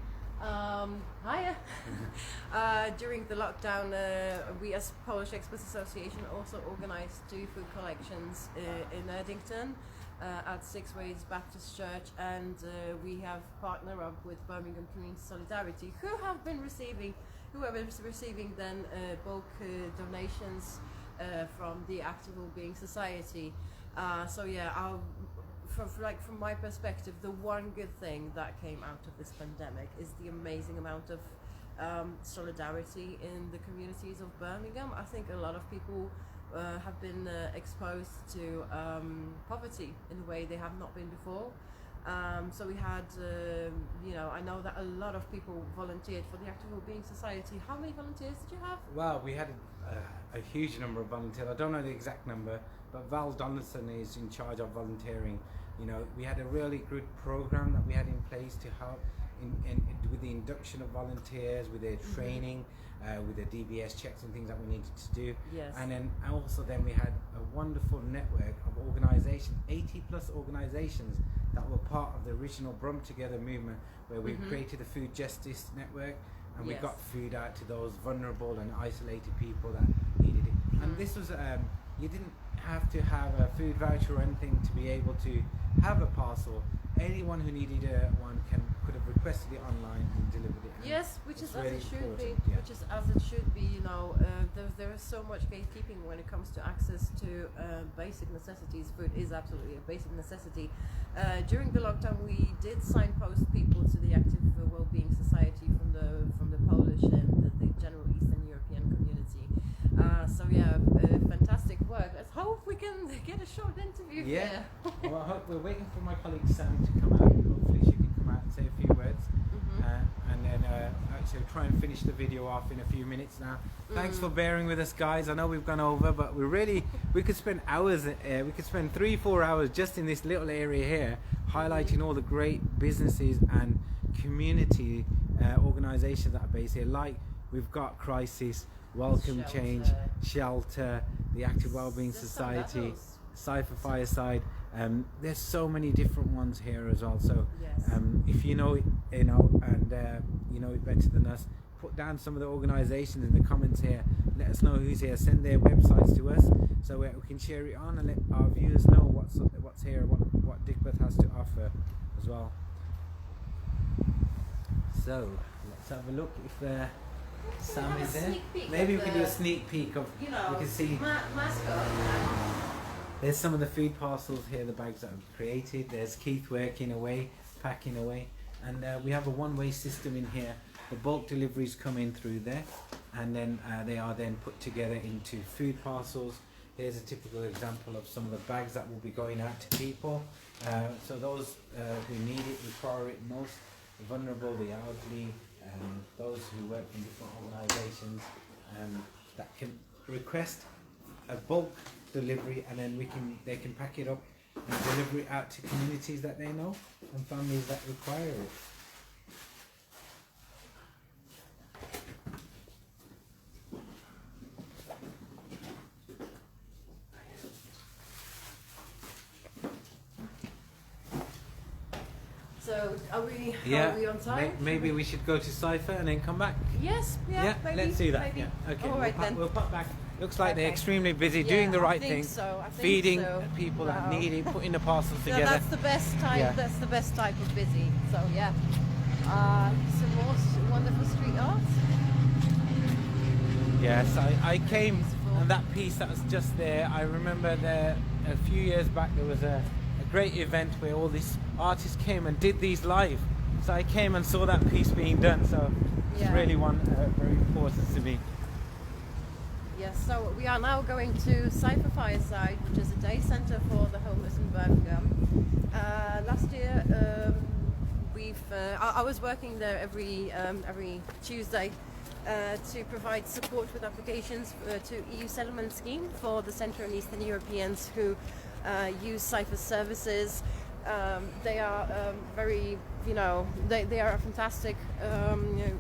During the lockdown, we as Polish Expats Association also organised 2 food collections in Erdington at Six Ways Baptist Church, and we have partnered up with Birmingham Community Solidarity, who have been receiving then bulk donations from the Active Wellbeing Society. So yeah, from my perspective, the one good thing that came out of this pandemic is the amazing amount of solidarity in the communities of Birmingham. I think a lot of people have been exposed to poverty in a way they have not been before. So we had, I know that a lot of people volunteered for the Active Wellbeing Society. How many volunteers did you have? Well, we had a huge number of volunteers. I don't know the exact number, but Val Donaldson is in charge of volunteering. You know, we had a really good program that we had in place to help with the induction of volunteers, with their training, with the DBS checks and things that we needed to do. Yes. And then we had a wonderful network of organisations, 80 plus organisations that were part of the original Brum Together movement, where we created the Food Justice Network, and we got food out to those vulnerable and isolated people that needed it. And this was, you didn't have to have a food voucher or anything to be able to have a parcel. Anyone who needed one could have requested it online and delivered it. Yes, which is as really it should be. important, yeah. Which is as it should be. You know, there is so much gatekeeping when it comes to access to basic necessities. Food is absolutely a basic necessity. During the lockdown, we did signpost people to the Active Wellbeing Society from the Polish and the general Eastern European community. Fantastic work. Let's hope we can get a short interview here. Well, I hope we're waiting for my colleague Sam to come out. Hopefully she can come out and say a few words. And then actually try and finish the video off in a few minutes now. Thanks for bearing with us, guys. I know we've gone over, but we could spend hours, we could spend 3-4 hours just in this little area here, highlighting all the great businesses and community organisations that are based here. Like we've got Crisis, Welcome Change, Shelter, the Active Wellbeing Society, Cypher Fireside. There's so many different ones here as well. So if you know it, and you know it better than us, put down some of the organisations in the comments here. Let us know who's here. Send their websites to us so we can share it on and let our viewers know what's here, what Digbeth has to offer as well. So let's have a look if Sam is there. Maybe we can do a sneak peek of, you can see there's some of the food parcels here, the bags that I've created. There's Keith working away, packing away, and we have a one-way system in here. The bulk deliveries come in through there, and then they are then put together into food parcels. Here's a typical example of some of the bags that will be going out to people. So those who need it, require it most, the vulnerable, the elderly, those who work in different organisations that can request a bulk delivery, and then they can pack it up and deliver it out to communities that they know and families that require it. So are we on time? Maybe we should go to Cypher and then come back. Yes, maybe, let's do that. Maybe. Yeah, okay. All right, we'll pop back. Looks like they're extremely busy doing the right thing, feeding people that need it, putting the parcels together. That's the best type. Yeah. That's the best type of busy. So some more wonderful street art. Yes, I came, and that piece that was just there, I remember a few years back there was a great event where all these artists came and did these live. So I came and saw that piece being done, so it's really very important to me. Yes, so we are now going to Cypher Fireside, which is a day centre for the homeless in Birmingham. Last year, I was working there every Tuesday to provide support with applications to EU settlement scheme for the Central and Eastern Europeans who use Cypher services. They are very, they are a fantastic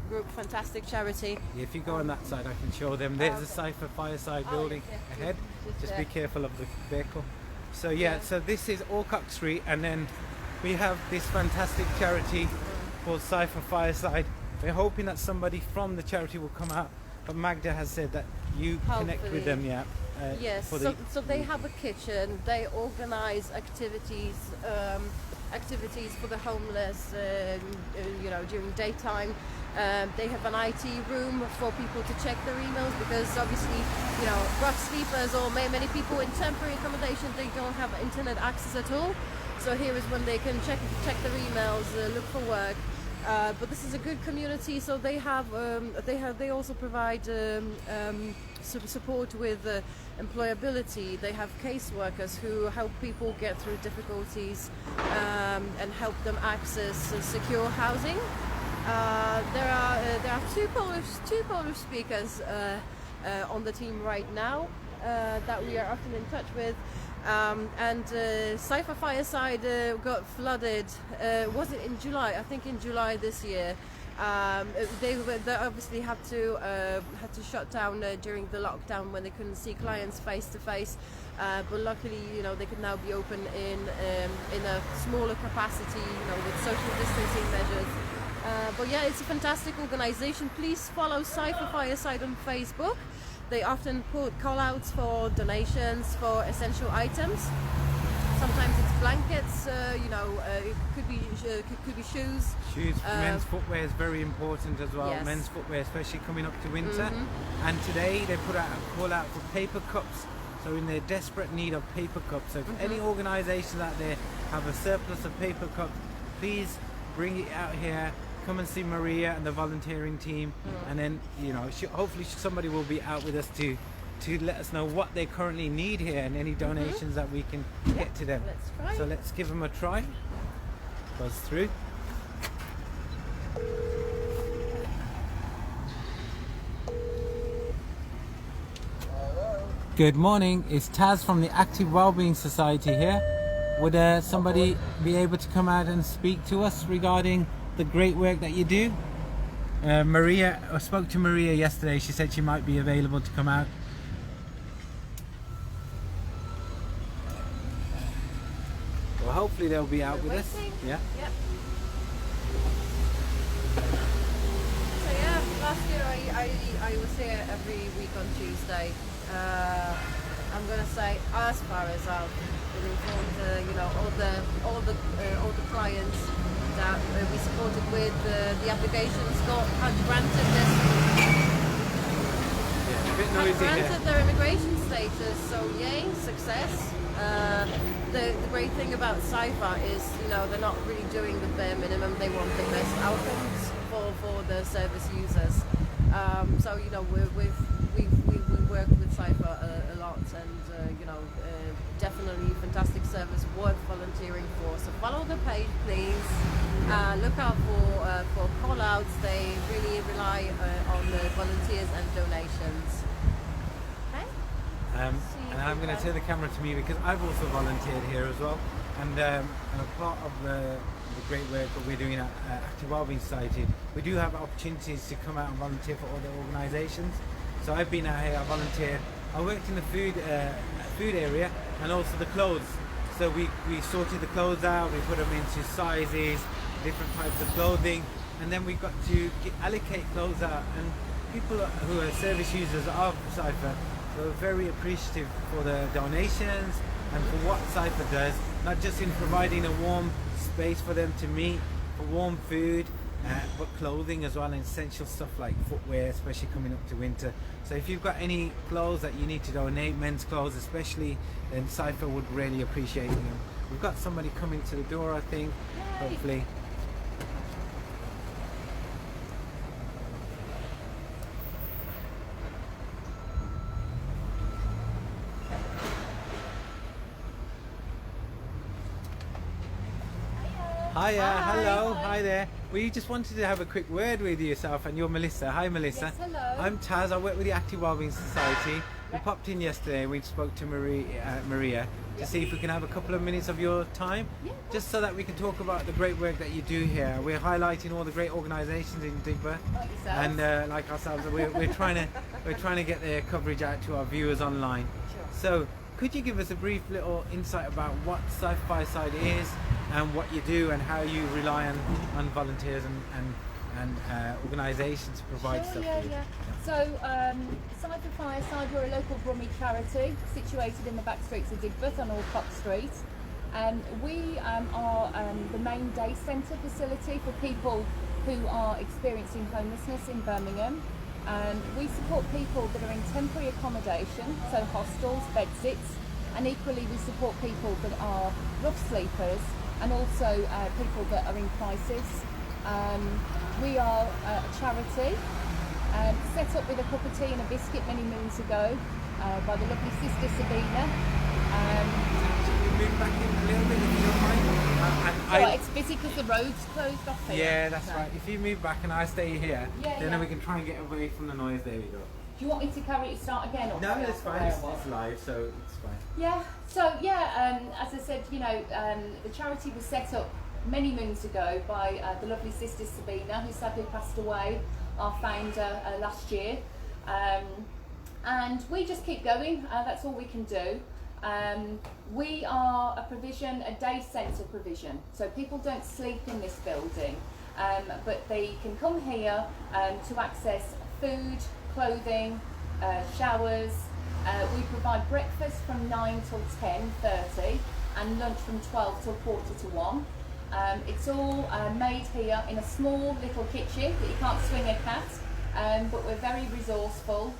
group, fantastic charity. If you go on that side, I can show them. There's a Cypher Fireside building ahead. Just be careful of the vehicle. So so this is Alcock Street, and then we have this fantastic charity called Cypher Fireside. We're hoping that somebody from the charity will come out, but Magda has said that you connect with them, yes, so they have a kitchen. They organise activities for the homeless, during daytime. They have an IT room for people to check their emails, because obviously, rough sleepers or many people in temporary accommodation, they don't have internet access at all. So here is when they can check their emails, look for work. But this is a good community, so they also provide support with employability. They have caseworkers who help people get through difficulties and help them access secure housing. There are two Polish speakers on the team right now that we are often in touch with. And Cypher Fireside got flooded. Was it in July? I think in July this year. They obviously had to shut down during the lockdown when they couldn't see clients face to face. But luckily, they can now be open in a smaller capacity, with social distancing measures. But yeah, it's a fantastic organisation. Please follow Cypher Fireside on Facebook. They often put call-outs for donations for essential items. Sometimes it's blankets. It could be shoes. Shoes. Men's footwear is very important as well. Yes. Men's footwear, especially coming up to winter. And today they put out a call out for paper cups. So in their desperate need of paper cups. So if any organisations out there have a surplus of paper cups, please bring it out here. Come and see Maria and the volunteering team, and then hopefully somebody will be out with us to let us know what they currently need here and any donations that we can get to them. Let's try. So let's give them a try. Buzz through. Good morning, it's Taz from the Active Wellbeing Society here. Would somebody be able to come out and speak to us regarding the great work that you do? Maria, I spoke to Maria yesterday. She said she might be available to come out. Well, hopefully they'll be out with us. Yeah. Yep. So yeah, last year I was here every week on Tuesday. I'm gonna say, as far as I've been informed, all the clients that we supported with the applications had granted their immigration status, so yay, success. The great thing about Cypher is, they're not really doing the bare minimum. They want the best outcomes for the service users. So we work with Cypher a lot, and definitely fantastic service worth volunteering for. So follow the page, please. Look out for call-outs. They really rely on the volunteers and donations. Okay. And I'm going to turn the camera to me because I've also volunteered here as well, and a part of the great work that we're doing at Active Wellbeing Society, we do have opportunities to come out and volunteer for other organisations. So I've been out here, I volunteered. I worked in the food area and also the clothes. So we sorted the clothes out, we put them into sizes, different types of clothing, and then we got to allocate clothes out. And people who are service users of Cypher were very appreciative for the donations and for what Cypher does, not just in providing a warm space for them to meet, for warm food, but clothing as well, and essential stuff like footwear, especially coming up to winter. So if you've got any clothes that you need to donate, men's clothes especially, then Cypher would really appreciate them. We've got somebody coming to the door, I think. Yay. Hopefully. Hiya, hello, hi there. We just wanted to have a quick word with yourself, and you're Melissa. Hi Melissa. Yes, hello. I'm Taz, I work with the Active Wellbeing Society. We popped in yesterday and we spoke to Maria to see if we can have a couple of minutes of your time, just so that we can talk about the great work that you do here. We're highlighting all the great organisations in Digbeth, and like ourselves, we're trying to get their coverage out to our viewers online. Sure. So could you give us a brief little insight about what Cypher Fireside is and what you do and how you rely on volunteers and organisations to provide stuff to you? Yeah. So Cypher Fireside, we're a local Bromley charity situated in the back streets of Digbeth on Old Cock Street. We are the main day centre facility for people who are experiencing homelessness in Birmingham. We support people that are in temporary accommodation, so hostels, bed sits, and equally we support people that are rough sleepers and also people that are in crisis. We are a charity set up with a cup of tea and a biscuit many moons ago by the lovely sister Sabina. Move back in a little bit if you don't mind. Well, it's busy because the road's closed off here. Yeah, that's right. If you move back and I stay here, Yeah, then yeah. we can try and get away from the noise. There we go. Do you want me to start again? Or No, carry it's on fine. where I It's was? live, so it's fine. Yeah, so yeah, as I said, the charity was set up many moons ago by the lovely sister Sabina, who sadly passed away, our founder last year. And we just keep going, that's all we can do. We are a day centre provision, so people don't sleep in this building, but they can come here to access food, clothing, showers. We provide breakfast from 9 till 10:30 and lunch from 12 till 1:45. It's all made here in a small little kitchen that you can't swing a cat, but we're very resourceful.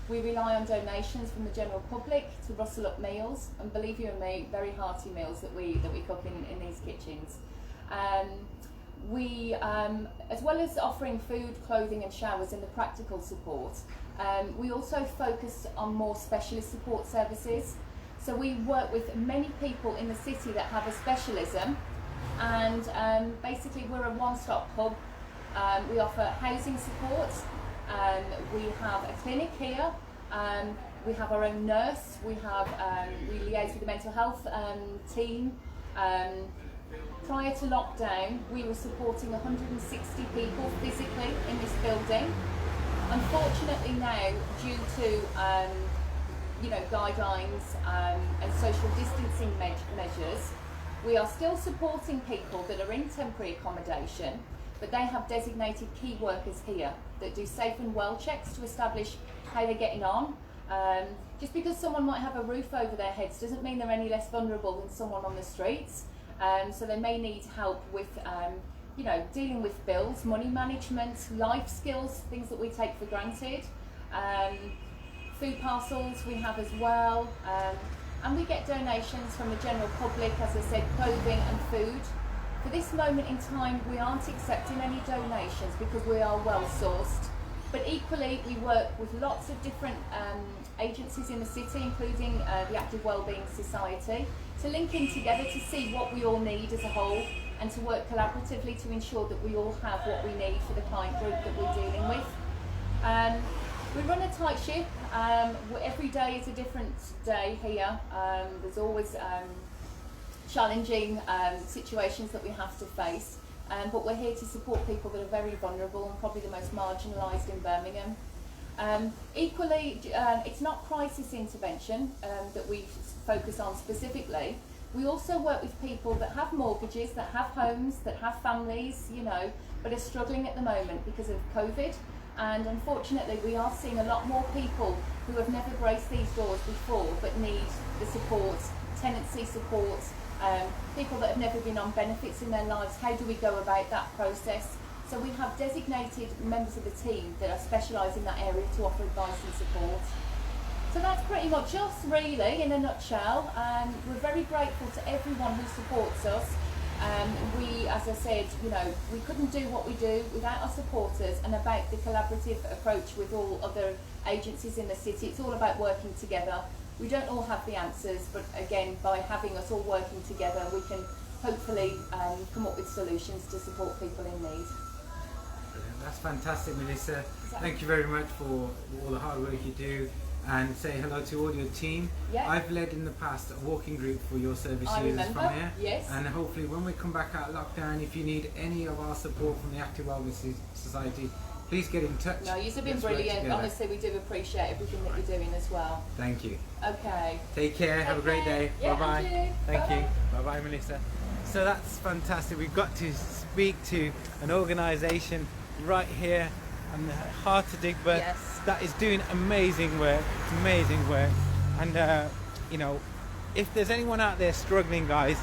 We rely on donations from the general public to rustle up meals, and believe you me, very hearty meals that we cook in these kitchens. We, as well as offering food, clothing and showers and the practical support, we also focus on more specialist support services. So we work with many people in the city that have a specialism, and basically we're a one-stop hub. We offer housing support, we have a clinic here, we have our own nurse, we liaise with the mental health team. Prior to lockdown, we were supporting 160 people physically in this building. Unfortunately now, due to guidelines and social distancing measures, we are still supporting people that are in temporary accommodation, but they have designated key workers here that do safe and well checks to establish how they're getting on. Just because someone might have a roof over their heads doesn't mean they're any less vulnerable than someone on the streets. So they may need help with dealing with bills, money management, life skills, things that we take for granted. Food parcels we have as well. And we get donations from the general public, as I said, clothing and food. For this moment in time, we aren't accepting any donations because we are well sourced. But equally, we work with lots of different agencies in the city, including the Active Wellbeing Society, to link in together to see what we all need as a whole and to work collaboratively to ensure that we all have what we need for the client group that we're dealing with. We run a tight ship. Every day is a different day here. There's always challenging situations that we have to face, but we're here to support people that are very vulnerable and probably the most marginalised in Birmingham. Equally, it's not crisis intervention that we focus on specifically. We also work with people that have mortgages, that have homes, that have families, but are struggling at the moment because of COVID. And unfortunately, we are seeing a lot more people who have never graced these doors before but need the support, tenancy support, people that have never been on benefits in their lives. How do we go about that process? So we have designated members of the team that are specialised in that area to offer advice and support. So that's pretty much us, really, in a nutshell. We're very grateful to everyone who supports us. We, as I said, we couldn't do what we do without our supporters and about the collaborative approach with all other agencies in the city. It's all about working together. We don't all have the answers, but again, by having us all working together, we can hopefully come up with solutions to support people in need. Brilliant. That's fantastic, Melissa. Thank you very much for all the hard work you do, and say hello to all your team. Yeah. I've led in the past a walking group for your service I users remember, from here. yes. And hopefully when we come back out of lockdown, if you need any of our support from the Active Wellbeing Society, please get in touch. No, you've been Let's work brilliant. together. Honestly, we do appreciate everything that you're doing as well. Thank you. Okay. Take care. Have a great day. Yeah, Bye-bye. and you. Thank Bye-bye. you. Bye-bye, Melissa. So that's fantastic. We've got to speak to an organisation right here in the heart of Digbeth Yes. that is doing amazing work. And if there's anyone out there struggling, guys,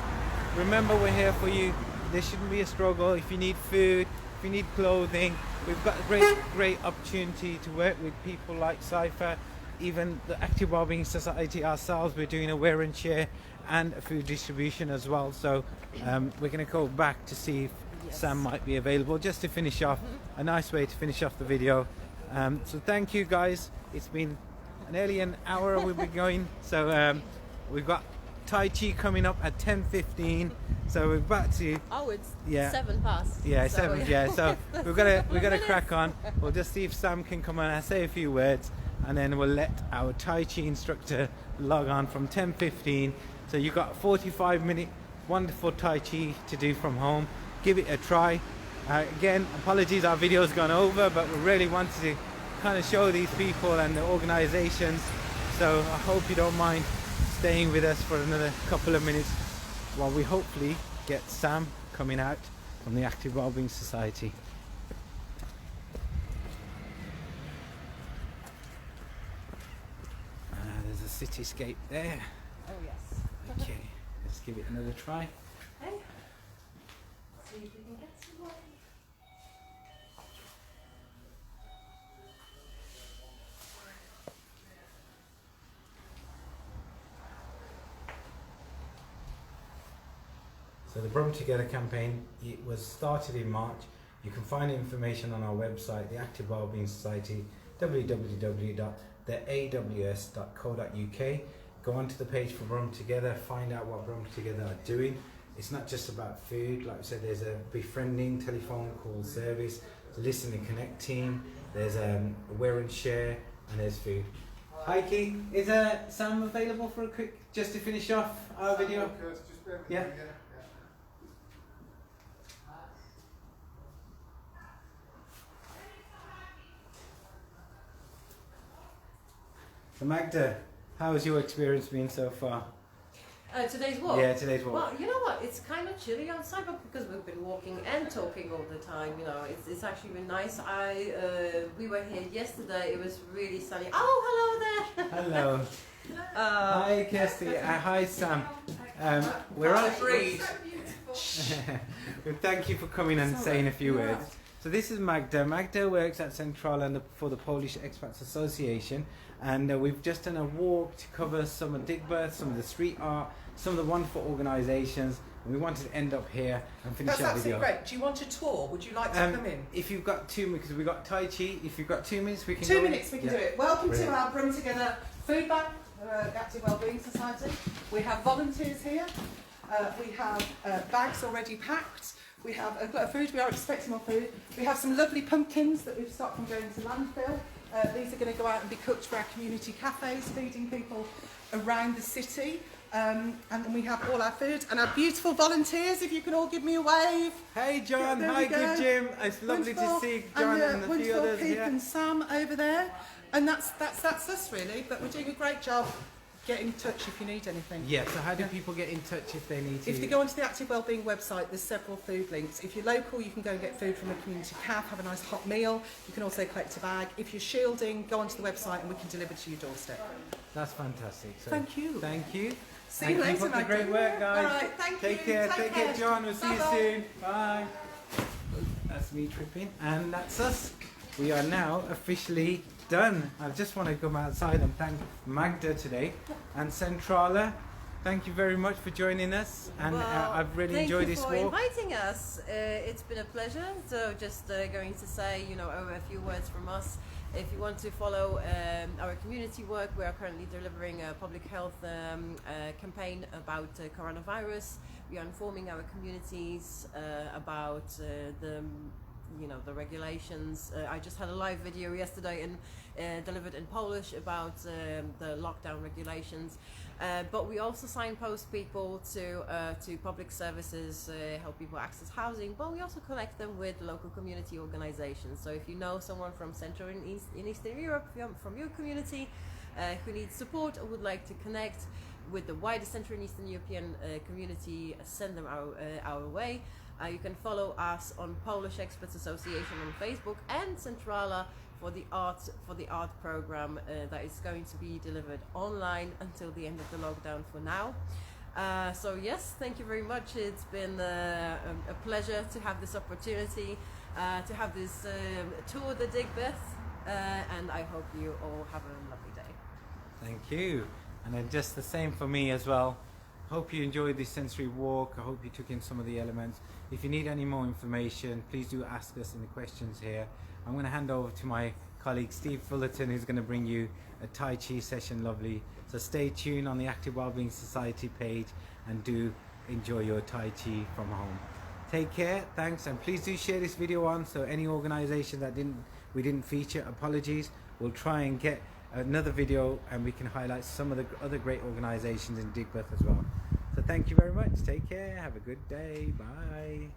remember we're here for you. There shouldn't be a struggle. If you need food, if you need clothing, we've got a great opportunity to work with people like Cypher even the Active Wellbeing Society ourselves, we're doing a wear and share and a food distribution as well. So we're going to go back to see if Sam might be available, just to finish off, a nice way to finish off the video. So thank you guys. It's been nearly an hour we've been going. So we've got Tai Chi coming up at 10:15. So we're about to. Oh, it's Yeah. 7 past. Yeah, so, 7. Yeah, so we've got to crack on. We'll just see if Sam can come on and say a few words, and then we'll let our Tai Chi instructor log on from 10:15. So you've got a 45-minute wonderful Tai Chi to do from home. Give it a try. Again, apologies, our video's gone over, but we really wanted to kind of show these people and the organizations. So I hope you don't mind staying with us for another couple of minutes while we hopefully get Sam coming out from the Active Wellbeing Society. There's a cityscape there. Oh yes. Okay, let's give it another try. Hey. See if we can get some more. So the Brum Together campaign, it was started in March. You can find information on our website, the Active Wellbeing Society, www.theaws.co.uk. Go onto the page for Brum Together, find out what Brum Together are doing. It's not just about food, like I said, there's a befriending telephone call service, listen and connect team, there's a wear and share, and there's food. Hi Keith, is Sam available for a quick, just to finish off our video? Yeah. So Magda, how has your experience been so far? Today's walk? Yeah, today's walk. Well, you know what? It's kind of chilly outside, but because we've been walking and talking all the time, you know, it's actually been nice. We were here yesterday. It was really sunny. Oh, hello there. Hello. Hi, Kirsty. Hi, Sam. We're on. Thank you for coming and saying a few words. So this is Magda. Magda works at Centrala for the Polish Expats Association, and we've just done a walk to cover some of Digbeth, some of the street art, some of the wonderful organisations, and we wanted to end up here and finish our video. That's absolutely great. Do you want a tour? Would you like to come in? If you've got 2 minutes, because we've got Tai Chi, if you've got 2 minutes, we can 2 minutes, we can do it. Welcome Brilliant. to our Brum Together food bank, Active Wellbeing Society. We have volunteers here. We have bags already packed. We have a lot of food. We are expecting more food. We have some lovely pumpkins that we've stopped from going to landfill. These are going to go out and be cooked for our community cafes, feeding people around the city. And then we have all our food and our beautiful volunteers. If you can all give me a wave. Hey John, Yeah, there hi we go. good Jim. It's lovely to see John and a few others Pete here. and Sam over there. And that's us really. But we're doing a great job. Get in touch if you need anything. Yeah, so how do people get in touch if they need to? If they go onto the Active Wellbeing website, there's several food links. If you're local, you can go and get food from a community cafe, have a nice hot meal. You can also collect a bag. If you're shielding, go onto the website and we can deliver to your doorstep. That's fantastic. So Thank you. Thank you. See you Thank later, you for the Magda. great work, guys. All right, thank Take you. care. Take Take care, care. John. We'll see you Bye-bye. soon. Bye. That's me tripping, and that's us. We are now officially done. I just want to come outside and thank Magda today and Centrala. Thank you very much for joining us, and I've really enjoyed this walk. Thank you for inviting us. It's been a pleasure. So just going to say, you know, a few words from us. If you want to follow our community work, we are currently delivering a public health campaign about coronavirus. We are informing our communities about the regulations. I just had a live video yesterday and delivered in Polish about the lockdown regulations. But we also signpost people to public services, help people access housing, but we also connect them with local community organizations. So if you know someone from Central and Eastern Europe, from your community, who needs support or would like to connect with the wider Central and Eastern European community, send them our way. You can follow us on Polish Expats Association on Facebook and Centrala for the art program that is going to be delivered online until the end of the lockdown for now. So yes, thank you very much. It's been a pleasure to have this opportunity to have this tour of the Digbeth, and I hope you all have a lovely day. Thank you. And then just the same for me as well. Hope you enjoyed this sensory walk. I hope you took in some of the elements. If you need any more information, please do ask us in the questions here. I'm going to hand over to my colleague Steve Fullerton, who's going to bring you a Tai Chi session. Lovely. So stay tuned on the Active Wellbeing Society page and do enjoy your Tai Chi from home. Take care, thanks, and please do share this video on, so any organization that we didn't feature, apologies. We'll try and get another video and we can highlight some of the other great organizations in Digbeth as well. So thank you very much. Take care. Have a good day. Bye.